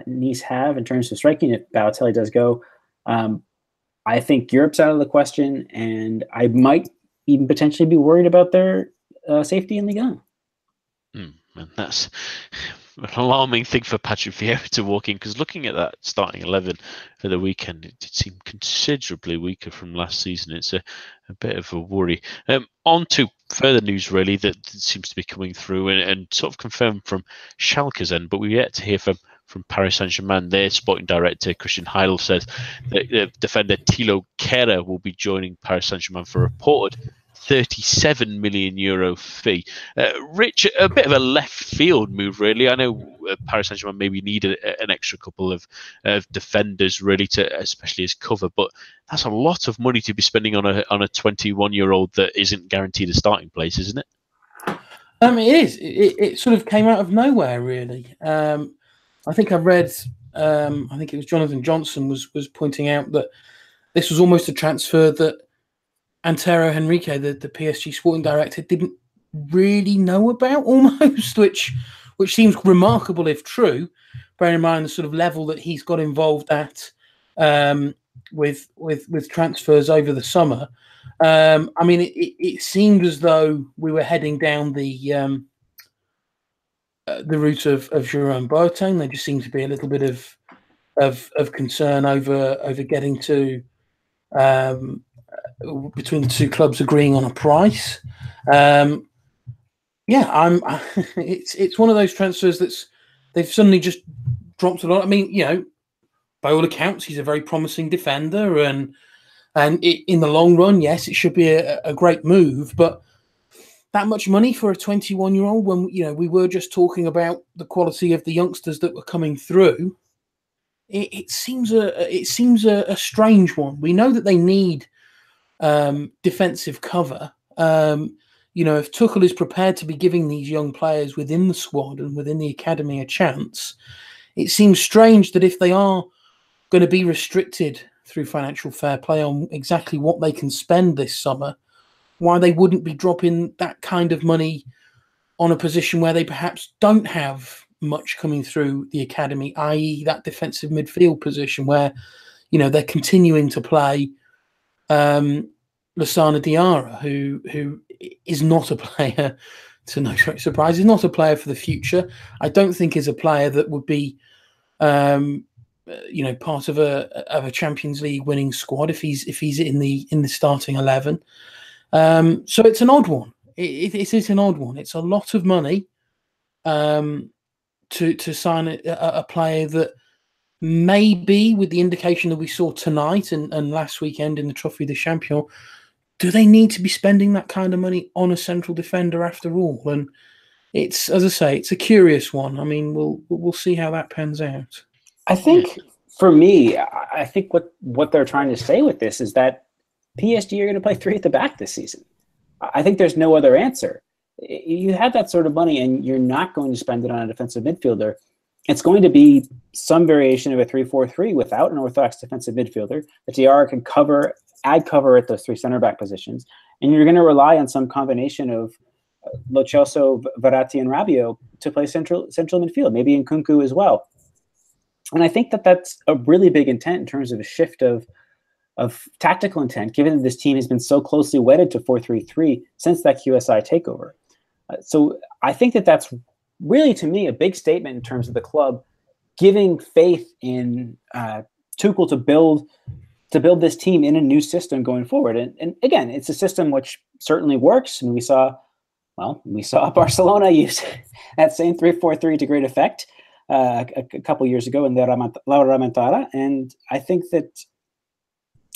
Nice have in terms of striking, if Balotelli does go, I think Europe's out of the question, and I might even potentially be worried about their safety in Ligue 1. And that's an alarming thing for Patrick Vieira to walk in, because looking at that starting 11 for the weekend, it did seem considerably weaker from last season. It's a bit of a worry. On to further news, really, that seems to be coming through and sort of confirmed from Schalke's end, but we've yet to hear from Paris Saint-Germain. Their sporting director, Christian Heidel, says that defender Thilo Kehrer will be joining Paris Saint-Germain for a reported €37 million fee. Rich, a bit of a left field move, really. I know Paris Saint-Germain maybe need an extra couple of defenders, really, especially as cover, but that's a lot of money to be spending on a 21-year-old that isn't guaranteed a starting place, isn't it? It is. It sort of came out of nowhere, really. I think I read. I think it was Jonathan Johnson was pointing out that this was almost a transfer that Antero Henrique, the PSG sporting director, didn't really know about, almost, which seems remarkable if true, bearing in mind the sort of level that he's got involved at with transfers over the summer. It seemed as though we were heading down the route of Jerome Boateng. There just seemed to be a little bit of concern over getting to between the two clubs agreeing on a price. It's one of those transfers they've suddenly just dropped a lot. By all accounts, he's a very promising defender, and in the long run, yes, it should be a great move. But that much money for a 21-year-old, when we were just talking about the quality of the youngsters that were coming through, it seems a strange one. We know that they need defensive cover. If Tuchel is prepared to be giving these young players within the squad and within the academy a chance, it seems strange that if they are going to be restricted through financial fair play on exactly what they can spend this summer, why they wouldn't be dropping that kind of money on a position where they perhaps don't have much coming through the academy, i.e. that defensive midfield position where, they're continuing to play Lassana Diarra, who is not a player, to no great surprise, is not a player for the future. I don't think is a player that would be, part of a Champions League winning squad if he's in the starting 11. So it's an odd one. It is an odd one. It's a lot of money to sign a player that maybe, with the indication that we saw tonight and last weekend in the Trophée des Champions, do they need to be spending that kind of money on a central defender after all? And it's, as I say, it's a curious one. We'll see how that pans out. I think for me, I think what they're trying to say with this is that PSG are going to play three at the back this season. I think there's no other answer. You have that sort of money and you're not going to spend it on a defensive midfielder. It's going to be some variation of a 3-4-3 without an orthodox defensive midfielder. The Diarra can add cover at those three center back positions. And you're going to rely on some combination of Lo Celso, Verratti, and Rabiot to play central midfield, maybe Nkunku as well. And I think that that's a really big intent in terms of a shift of tactical intent, given that this team has been so closely wedded to 4-3-3 since that QSI takeover. So I think that that's really, to me, a big statement in terms of the club giving faith in Tuchel to build this team in a new system going forward. And again, it's a system which certainly works. And we saw Barcelona use that same 3-4-3 to great effect a couple years ago in the La Remontada. And I think that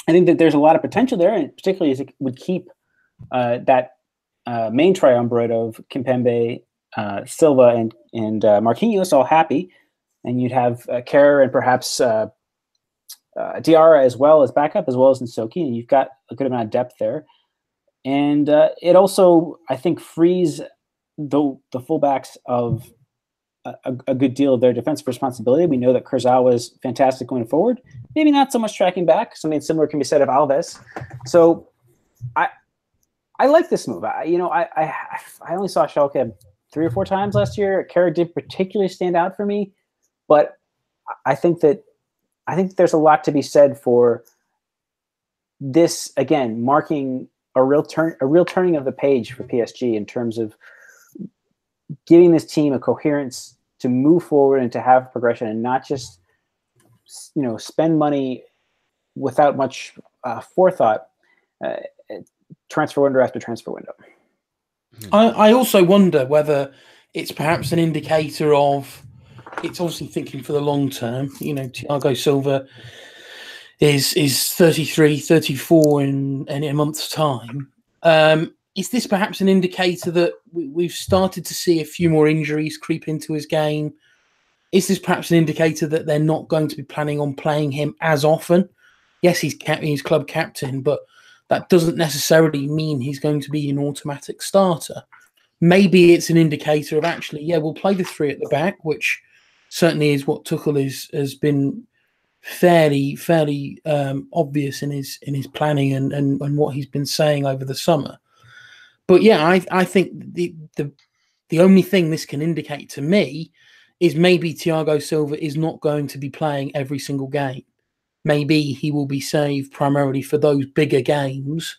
there's a lot of potential there, and particularly as it would keep that main triumvirate of Kimpembe, Silva, and Marquinhos all happy, and you'd have Kerr and perhaps Diarra as well as backup, as well as Nsoki, and you've got a good amount of depth there. And it also, I think, frees the fullbacks of a good deal of their defensive responsibility. We know that Kurzawa is fantastic going forward. Maybe not so much tracking back. Something similar can be said of Alves. So I like this move. I only saw Schalke 3 or 4 times last year. Kerr did particularly stand out for me, but I think there's a lot to be said for this, again, marking a real turning of the page for PSG in terms of giving this team a coherence to move forward and to have progression, and not just spend money without much forethought, transfer window after transfer window. I also wonder whether it's perhaps an indicator of, it's obviously thinking for the long term. Thiago Silva is 33, 34 in a month's time. Is this perhaps an indicator that we've started to see a few more injuries creep into his game? Is this perhaps an indicator that they're not going to be planning on playing him as often? Yes, he's club captain, but that doesn't necessarily mean he's going to be an automatic starter. Maybe it's an indicator of actually, we'll play the 3 at the back, which certainly is what Tuchel has been fairly obvious in his planning and what he's been saying over the summer. But I think the only thing this can indicate to me is maybe Thiago Silva is not going to be playing every single game. Maybe he will be saved primarily for those bigger games.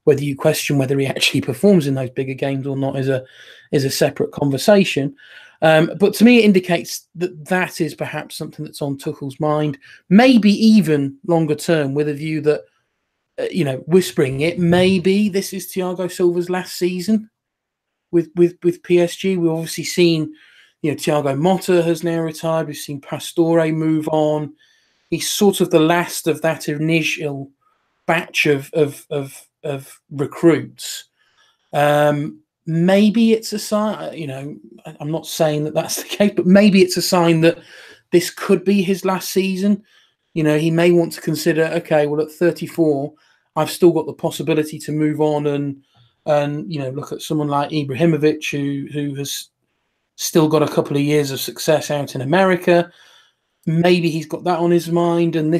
Whether you question whether he actually performs in those bigger games or not is a separate conversation. But to me, it indicates that is perhaps something that's on Tuchel's mind. Maybe even longer term, with a view that, whispering it, maybe this is Thiago Silva's last season with PSG. We've obviously seen, Thiago Motta has now retired. We've seen Pastore move on. He's sort of the last of that initial batch of recruits. Maybe it's a sign, I'm not saying that that's the case, but maybe it's a sign that this could be his last season. He may want to consider, okay, well, at 34, I've still got the possibility to move on and look at someone like Ibrahimovic, who has still got a couple of years of success out in America. Maybe he's got that on his mind. And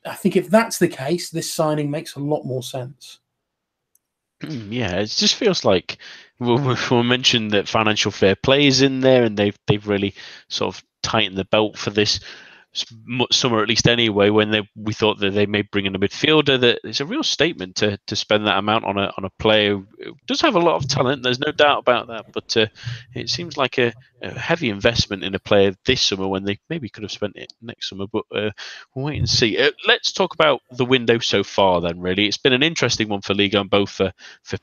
I think if that's the case, this signing makes a lot more sense. Yeah, it just feels like we'll mention that financial fair play is in there, and they've really sort of tightened the belt for this summer, at least anyway. When we thought that they may bring in a midfielder, that it's a real statement to spend that amount on a player who does have a lot of talent. There's no doubt about that, but it seems like a heavy investment in a player this summer when they maybe could have spent it next summer. But we'll wait and see. Let's talk about the window so far. Then, really, it's been an interesting one for Ligue 1, both for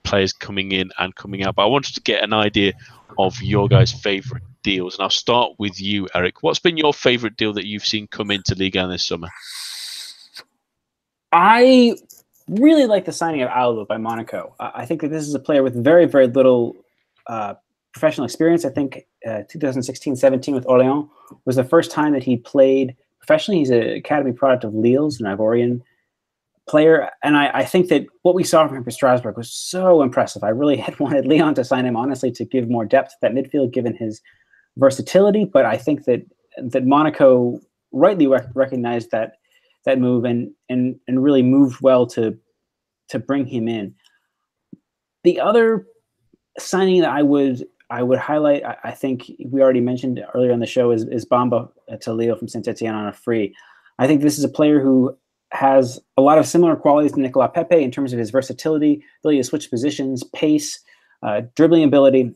players coming in and coming out. But I wanted to get an idea of your guys' favourite deals, and I'll start with you, Eric. What's been your favourite deal that you've seen come into Ligue 1 this summer? I really like the signing of Aoulou by Monaco. I think that this is a player with very, very little professional experience. I think 2016-17 with Orléans was the first time that he played professionally. He's an academy product of Lille's, an Ivorian player, and I think that what we saw from him for Strasbourg was so impressive. I really had wanted Lyon to sign him, honestly, to give more depth to that midfield, given his versatility. But I think that Monaco rightly recognized that move and really moved well to bring him in. The other signing that I would I would highlight, I think we already mentioned earlier on the show, is Bamba to Lille from Saint-Etienne on a free. I think this is a player who has a lot of similar qualities to Nicolas Pepe in terms of his versatility, ability to switch positions, pace, dribbling ability.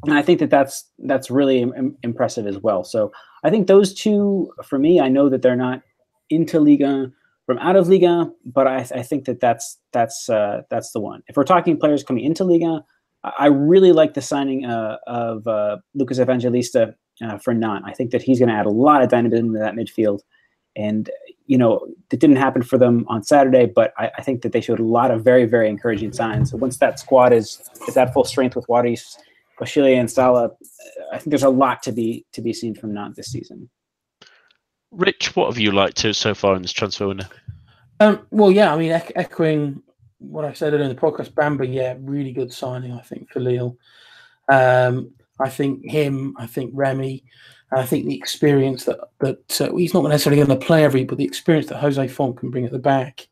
And I think that's really impressive as well. So I think those two, for me, I know that they're not into Ligue from out of Ligue, but I think that's the one. If we're talking players coming into Ligue, I really like the signing of Lucas Evangelista for Nantes. I think that he's going to add a lot of dynamism to that midfield. And, it didn't happen for them on Saturday, but I think that they showed a lot of very, very encouraging signs. So once that squad is at full strength with Waris, Bashile, and Salah, I think there's a lot to be seen from Nantes this season. Rich, what have you liked so far in this transfer window? Well, yeah, I mean, echoing what I said earlier in the podcast, Bamba, yeah, really good signing, I think, for Lille. I think Remy, and I think the experience that he's not necessarily going to play every, but the experience that Jose Font can bring at the back,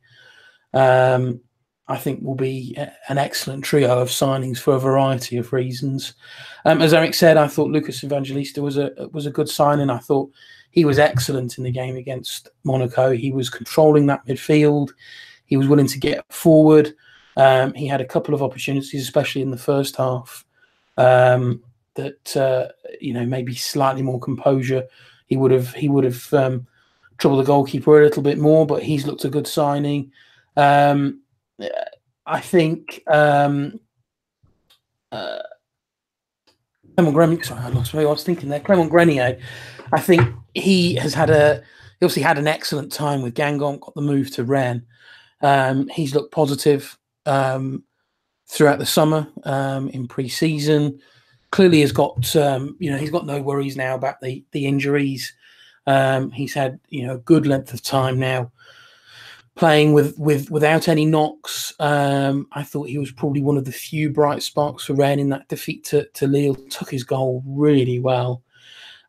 I think will be an excellent trio of signings for a variety of reasons. As Eric said, I thought Lucas Evangelista was a good signing. I thought he was excellent in the game against Monaco. He was controlling that midfield. He was willing to get forward. He had a couple of opportunities, especially in the first half, that maybe slightly more composure. He would have troubled the goalkeeper a little bit more, but he's looked a good signing. I think Clement Grenier. Sorry, I lost me. I was thinking there. Clement Grenier. I think he obviously had an excellent time with Guingamp. Got the move to Rennes. He's looked positive throughout the summer in pre-season. Clearly, has got he's got no worries now about the injuries. He's had a good length of time now playing without any knocks. I thought he was probably one of the few bright sparks for Rennes in that defeat to Lille. Took his goal really well,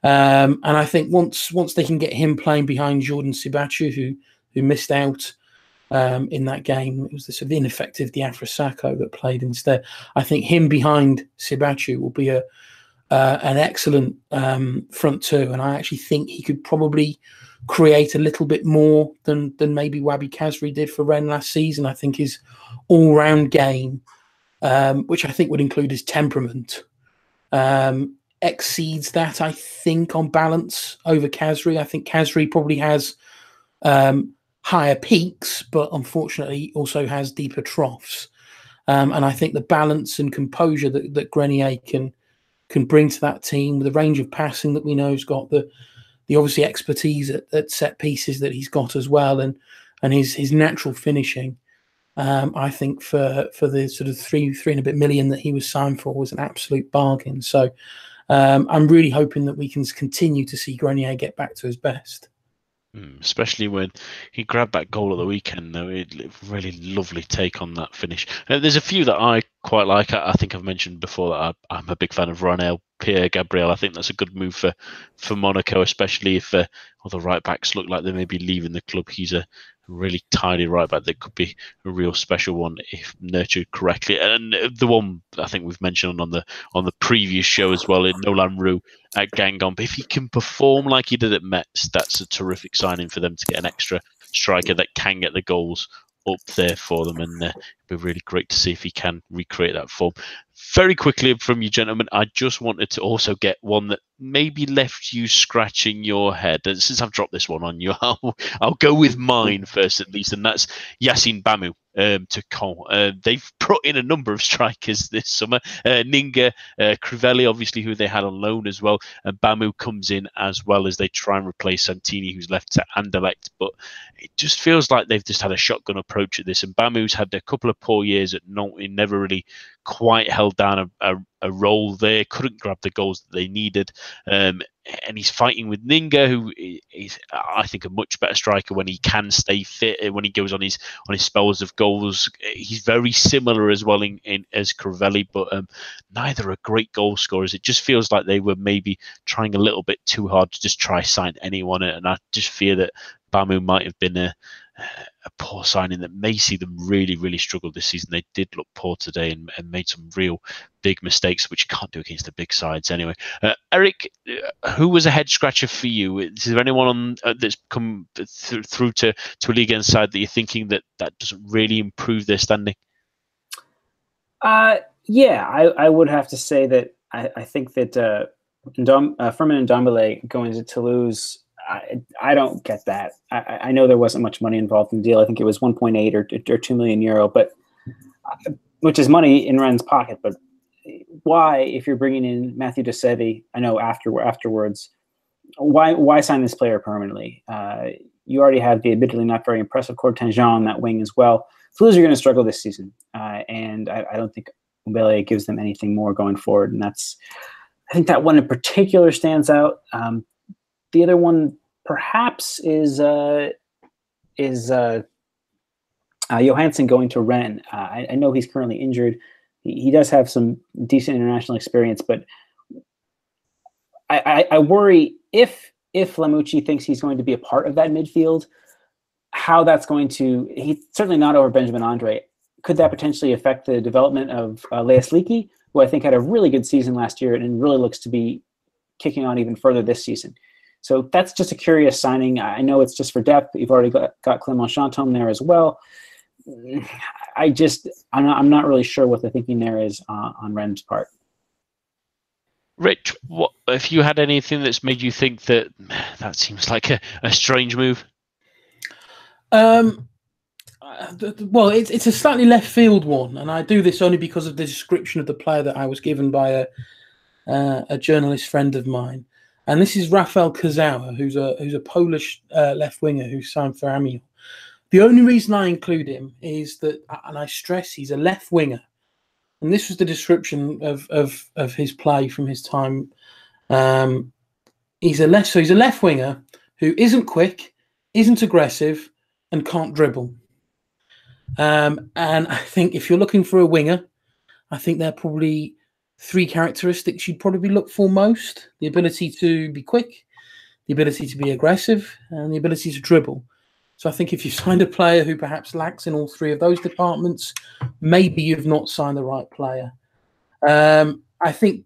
and I think once they can get him playing behind Jordan Sibachou, who missed out in that game, it was the sort of ineffective Diafra Sakho that played instead. I think him behind Sibachou will be an excellent front two, and I actually think he could probably create a little bit more than maybe Wabi Kazri did for Rennes last season. I think his all-round game, which I think would include his temperament, exceeds that, I think, on balance over Kazri. I think Kazri probably has higher peaks, but unfortunately also has deeper troughs. And I think the balance and composure that Grenier can bring to that team, with the range of passing that we know he's got, the obviously expertise at set pieces that he's got as well, and his natural finishing, I think for the sort of three and a bit million that he was signed for was an absolute bargain. So I'm really hoping that we can continue to see Grenier get back to his best. Especially when he grabbed that goal at the weekend, though. Really lovely take on that finish. There's a few that I quite like. I think I've mentioned before that I'm a big fan of Ronel Pierre-Gabriel. I think that's a good move for Monaco, especially if all the right backs look like they may be leaving the club. He's a really tidy right back that could be a real special one if nurtured correctly. And the one I think we've mentioned on the previous show as well, in Nolan Roux at Guingamp, if he can perform like he did at Metz, that's a terrific signing for them to get an extra striker that can get the goals up there for them, and it'd be really great to see if he can recreate that form. Very quickly from you gentlemen, I just wanted to also get one that maybe left you scratching your head, and since I've dropped this one on you, I'll go with mine first at least, and that's Yassine Bamou to Caen. They've brought in a number of strikers this summer. Ninga, Crivelli, obviously, who they had on loan as well, and Bamou comes in as well as they try and replace Santini, who's left to Anderlecht. But it just feels like they've just had a shotgun approach at this, and Bamou's had a couple of poor years at Nantes. He never really quite held down a role there, couldn't grab the goals that they needed, and he's fighting with Ninga, who is, I think, a much better striker when he can stay fit, when he goes on his spells of goals. He's very similar as well in as Crivelli, but neither are great goal scorers. It just feels like they were maybe trying a little bit too hard to just try sign anyone, and I just fear that Bamou might have been a poor signing that may see them really, really struggle this season. They did look poor today and made some real big mistakes, which you can't do against the big sides anyway. Eric, who was a head scratcher for you? Is there anyone on that's come through to a Ligue side that you're thinking that doesn't really improve their standing? Yeah, I would have to say that I think that Firmin Ndombele going to Toulouse, I don't get that. I know there wasn't much money involved in the deal. I think it was 1.8 or 2 million euro, but which is money in Rennes' pocket. But why, if you're bringing in Mathieu de Seve, I know afterwards, why sign this player permanently? You already have the admittedly not very impressive Courtangeon on that wing as well. Toulouse are going to struggle this season, and I don't think Ndombele gives them anything more going forward. And I think that one in particular stands out. The other one perhaps is Johansson going to Rennes. I know he's currently injured. He does have some decent international experience, but I worry if Lamucci thinks he's going to be a part of that midfield, how that's going to. He's certainly not over Benjamin Andre. Could that potentially affect the development of Ligue, who I think had a really good season last year and really looks to be kicking on even further this season? So that's just a curious signing. I know it's just for depth, but you've already got Clement Chantôme there as well. I'm not really sure what the thinking there is on Rennes' part. Rich, what if you had anything that's made you think that seems like a strange move? Well, it's a slightly left field one, and I do this only because of the description of the player that I was given by a journalist friend of mine. And this is Rafael Kazawa, who's a Polish left winger who signed for Amiens. The only reason I include him is that, and I stress, he's a left winger. And this was the description of his play from his time. He's a left winger who isn't quick, isn't aggressive, and can't dribble. And I think if you're looking for a winger, I think there are probably three characteristics you'd probably look for most: the ability to be quick, the ability to be aggressive, and the ability to dribble. So I think if you signed a player who perhaps lacks in all three of those departments, maybe you've not signed the right player. I think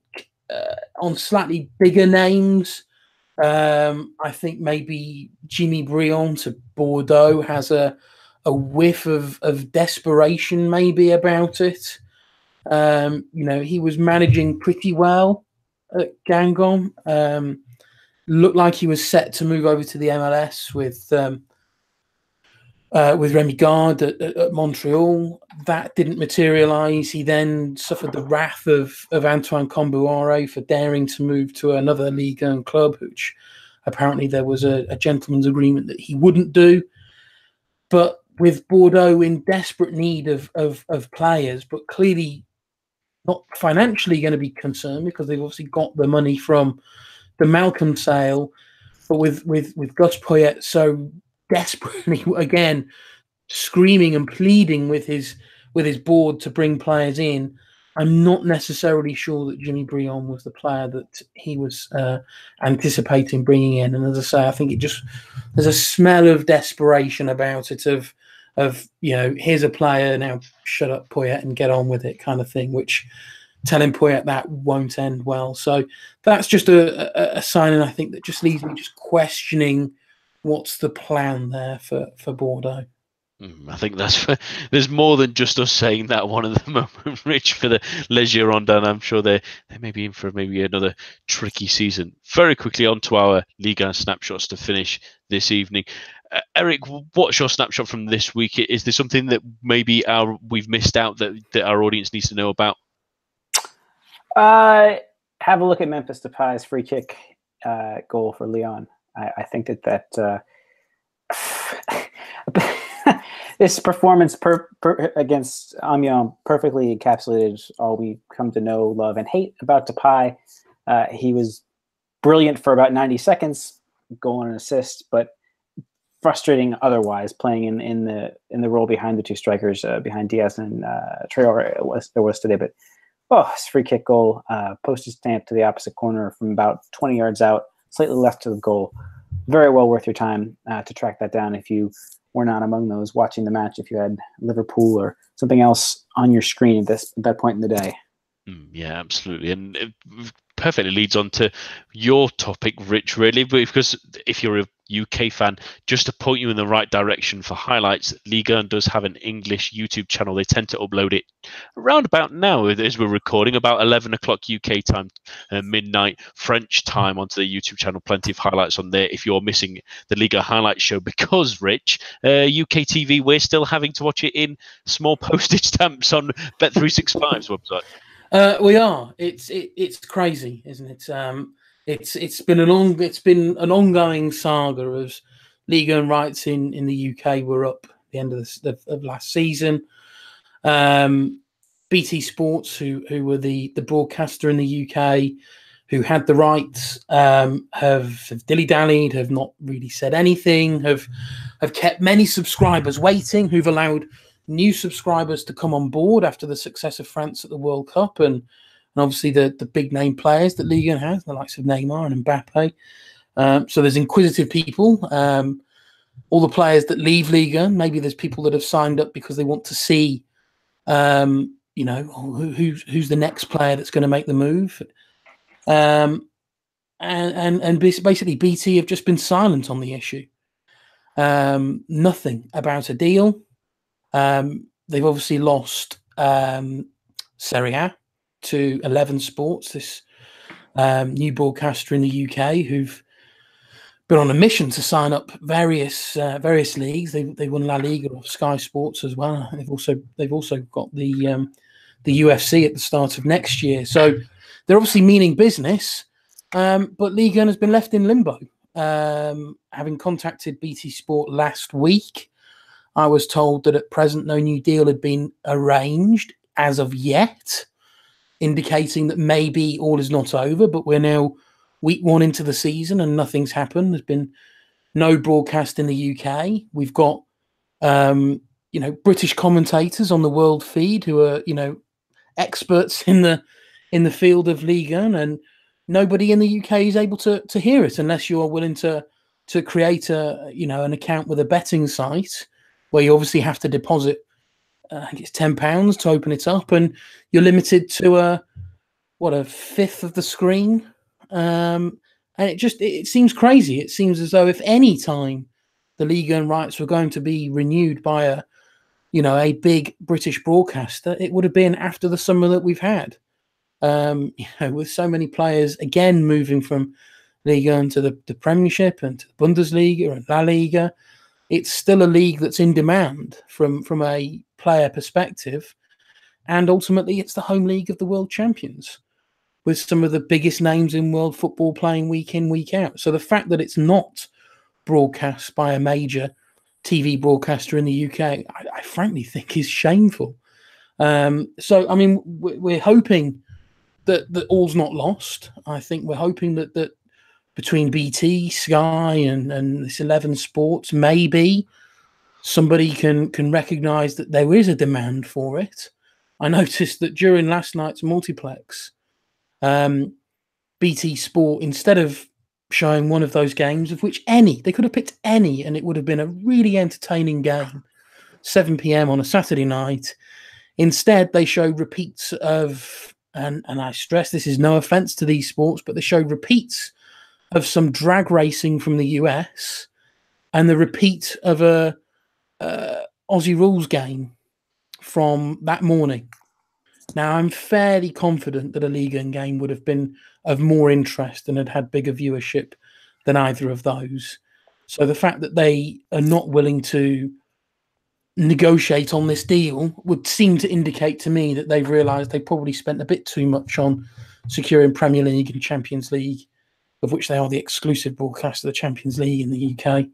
on slightly bigger names, I think maybe Jimmy Briand to Bordeaux has a whiff of desperation maybe about it. He was managing pretty well at Guingamp. Looked like he was set to move over to the MLS with Rémi Garde at Montreal. That didn't materialise. He then suffered the wrath of Antoine Kombouaré for daring to move to another Ligue 1 club, which apparently there was a gentleman's agreement that he wouldn't do. But with Bordeaux in desperate need of players, but clearly not financially going to be concerned because they've obviously got the money from the Malcolm sale, but with Gus Poyet so desperately again screaming and pleading with his board to bring players in, I'm not necessarily sure that Jimmy Briand was the player that he was anticipating bringing in. And as I say, I think there's a smell of desperation about it of here's a player, now shut up Poyet and get on with it kind of thing, which telling Poyet that won't end well. So that's just a sign, and I think that just leaves me just questioning what's the plan there for Bordeaux. I think there's more than just us saying that one at the moment, Rich, for the Les Girondins. I'm sure they may be in for maybe another tricky season. Very quickly on to our Ligue 1 snapshots to finish this evening. Eric, what's your snapshot from this week? Is there something that maybe we've missed out that our audience needs to know about? Have a look at Memphis Depay's free kick goal for Lyon. I think that this performance against Amiens perfectly encapsulated all we come to know, love, and hate about Depay. He was brilliant for about 90 seconds, goal and an assist, but frustrating otherwise, playing in the role behind the two strikers, behind Diaz and Traoré. There was today, but his free kick goal, postage stamp to the opposite corner from about 20 yards out, slightly left to the goal. Very well worth your time to track that down if you were not among those watching the match if you had Liverpool or something else on your screen at that point in the day. Yeah, absolutely. And it perfectly leads on to your topic, Rich, really, because if you're a UK fan, just to point you in the right direction for highlights, Ligue 1 does have an English YouTube channel. They tend to upload it around about now as we're recording, about 11 o'clock UK time, midnight French time, onto the YouTube channel. Plenty of highlights on there if you're missing the Ligue 1 highlight show, because, Rich, UK TV, we're still having to watch it in small postage stamps on Bet365's website. We are. It's crazy, isn't it? It's been an ongoing saga as Ligue 1 rights in the UK were up at the end of last season. BT Sports, who were the broadcaster in the UK, who had the rights, have dilly-dallied, have not really said anything, have kept many subscribers waiting, who've allowed new subscribers to come on board after the success of France at the World Cup, and obviously the big name players that Ligue 1 has, the likes of Neymar and Mbappe. So there's inquisitive people. All the players that leave Ligue 1, maybe there's people that have signed up because they want to see, who's the next player that's going to make the move. And basically BT have just been silent on the issue. Nothing about a deal. They've obviously lost Serie A to 11 Sports, this new broadcaster in the UK, who've been on a mission to sign up various leagues. They won La Liga off Sky Sports as well. They've also got the UFC at the start of next year. So they're obviously meaning business, but Ligue 1 has been left in limbo. Having contacted BT Sport last week, I was told that at present no new deal had been arranged as of yet, indicating that maybe all is not over, but we're now week 1 into the season and nothing's happened. There's been no broadcast in the UK. We've got, British commentators on the world feed who are, experts in the field of Ligue 1, and nobody in the UK is able to hear it unless you're willing to create an account with a betting site, where you obviously have to deposit, I think it's £10 to open it up, and you're limited to a fifth of the screen. And it seems crazy. It seems as though if any time the Ligue 1 rights were going to be renewed by a big British broadcaster, it would have been after the summer that we've had. With so many players again moving from Ligue 1 to the Premiership and to the Bundesliga and La Liga, it's still a league that's in demand from a player perspective, and ultimately it's the home league of the world champions, with some of the biggest names in world football playing week in, week out. So the fact that it's not broadcast by a major TV broadcaster in the UK, I frankly think is shameful. So, I mean, we're hoping that all's not lost. I think we're hoping that between BT, Sky, and this 11 Sports, maybe somebody can recognise that there is a demand for it. I noticed that during last night's multiplex, BT Sport, instead of showing one of those games, of which they could have picked any, and it would have been a really entertaining game, 7 p.m. on a Saturday night, instead they showed repeats of, and I stress this is no offence to these sports, but they showed repeats of some drag racing from the US, and the repeat of a Aussie Rules game from that morning. Now, I'm fairly confident that a Ligue 1 game would have been of more interest and had bigger viewership than either of those. So the fact that they are not willing to negotiate on this deal would seem to indicate to me that they've realised they probably spent a bit too much on securing Premier League and Champions League, of which they are the exclusive broadcast of the Champions League in the UK.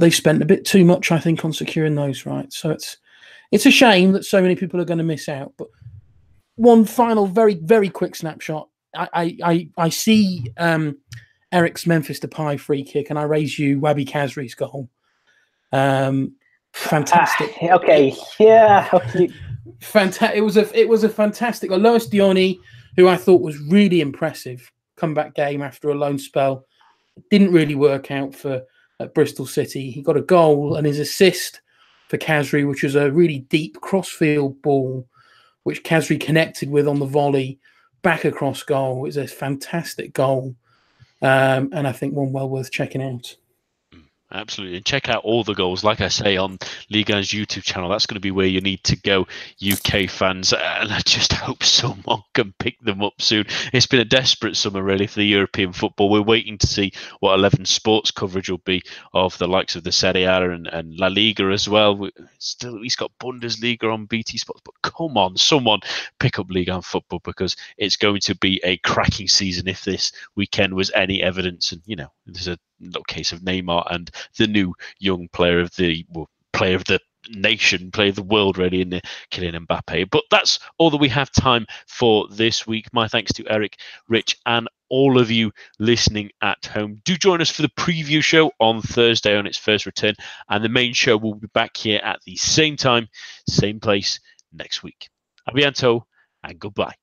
They've spent a bit too much, I think, on securing those rights. So it's a shame that so many people are going to miss out. But one final, very, very quick snapshot. I see Eric's Memphis Depay free kick, and I raise you Wabi Kazri's goal. Fantastic. Okay. Yeah. Okay. Fantastic. It was a fantastic. Lois Dioni, who I thought was really impressive, comeback game after a loan spell. It didn't really work out for at Bristol City. He got a goal, and his assist for Khazri, which was a really deep crossfield ball, which Khazri connected with on the volley back across goal. It's a fantastic goal, and I think one well worth checking out. Absolutely. And check out all the goals, like I say, on Ligue 1's YouTube channel. That's going to be where you need to go, UK fans. And I just hope someone can pick them up soon. It's been a desperate summer, really, for the European football. We're waiting to see what 11 Sports coverage will be of the likes of the Serie A and La Liga as well. We've still at least got Bundesliga on BT Sports. But come on, someone pick up Ligue 1 football, because it's going to be a cracking season if this weekend was any evidence. And, there's a little case of Neymar and the new young player of the nation, player of the world, really, in Kylian Mbappe. But that's all that we have time for this week. My thanks to Eric, Rich, and all of you listening at home. Do join us for the preview show on Thursday on its first return, and the main show will be back here at the same time, same place next week. A bientôt, and goodbye.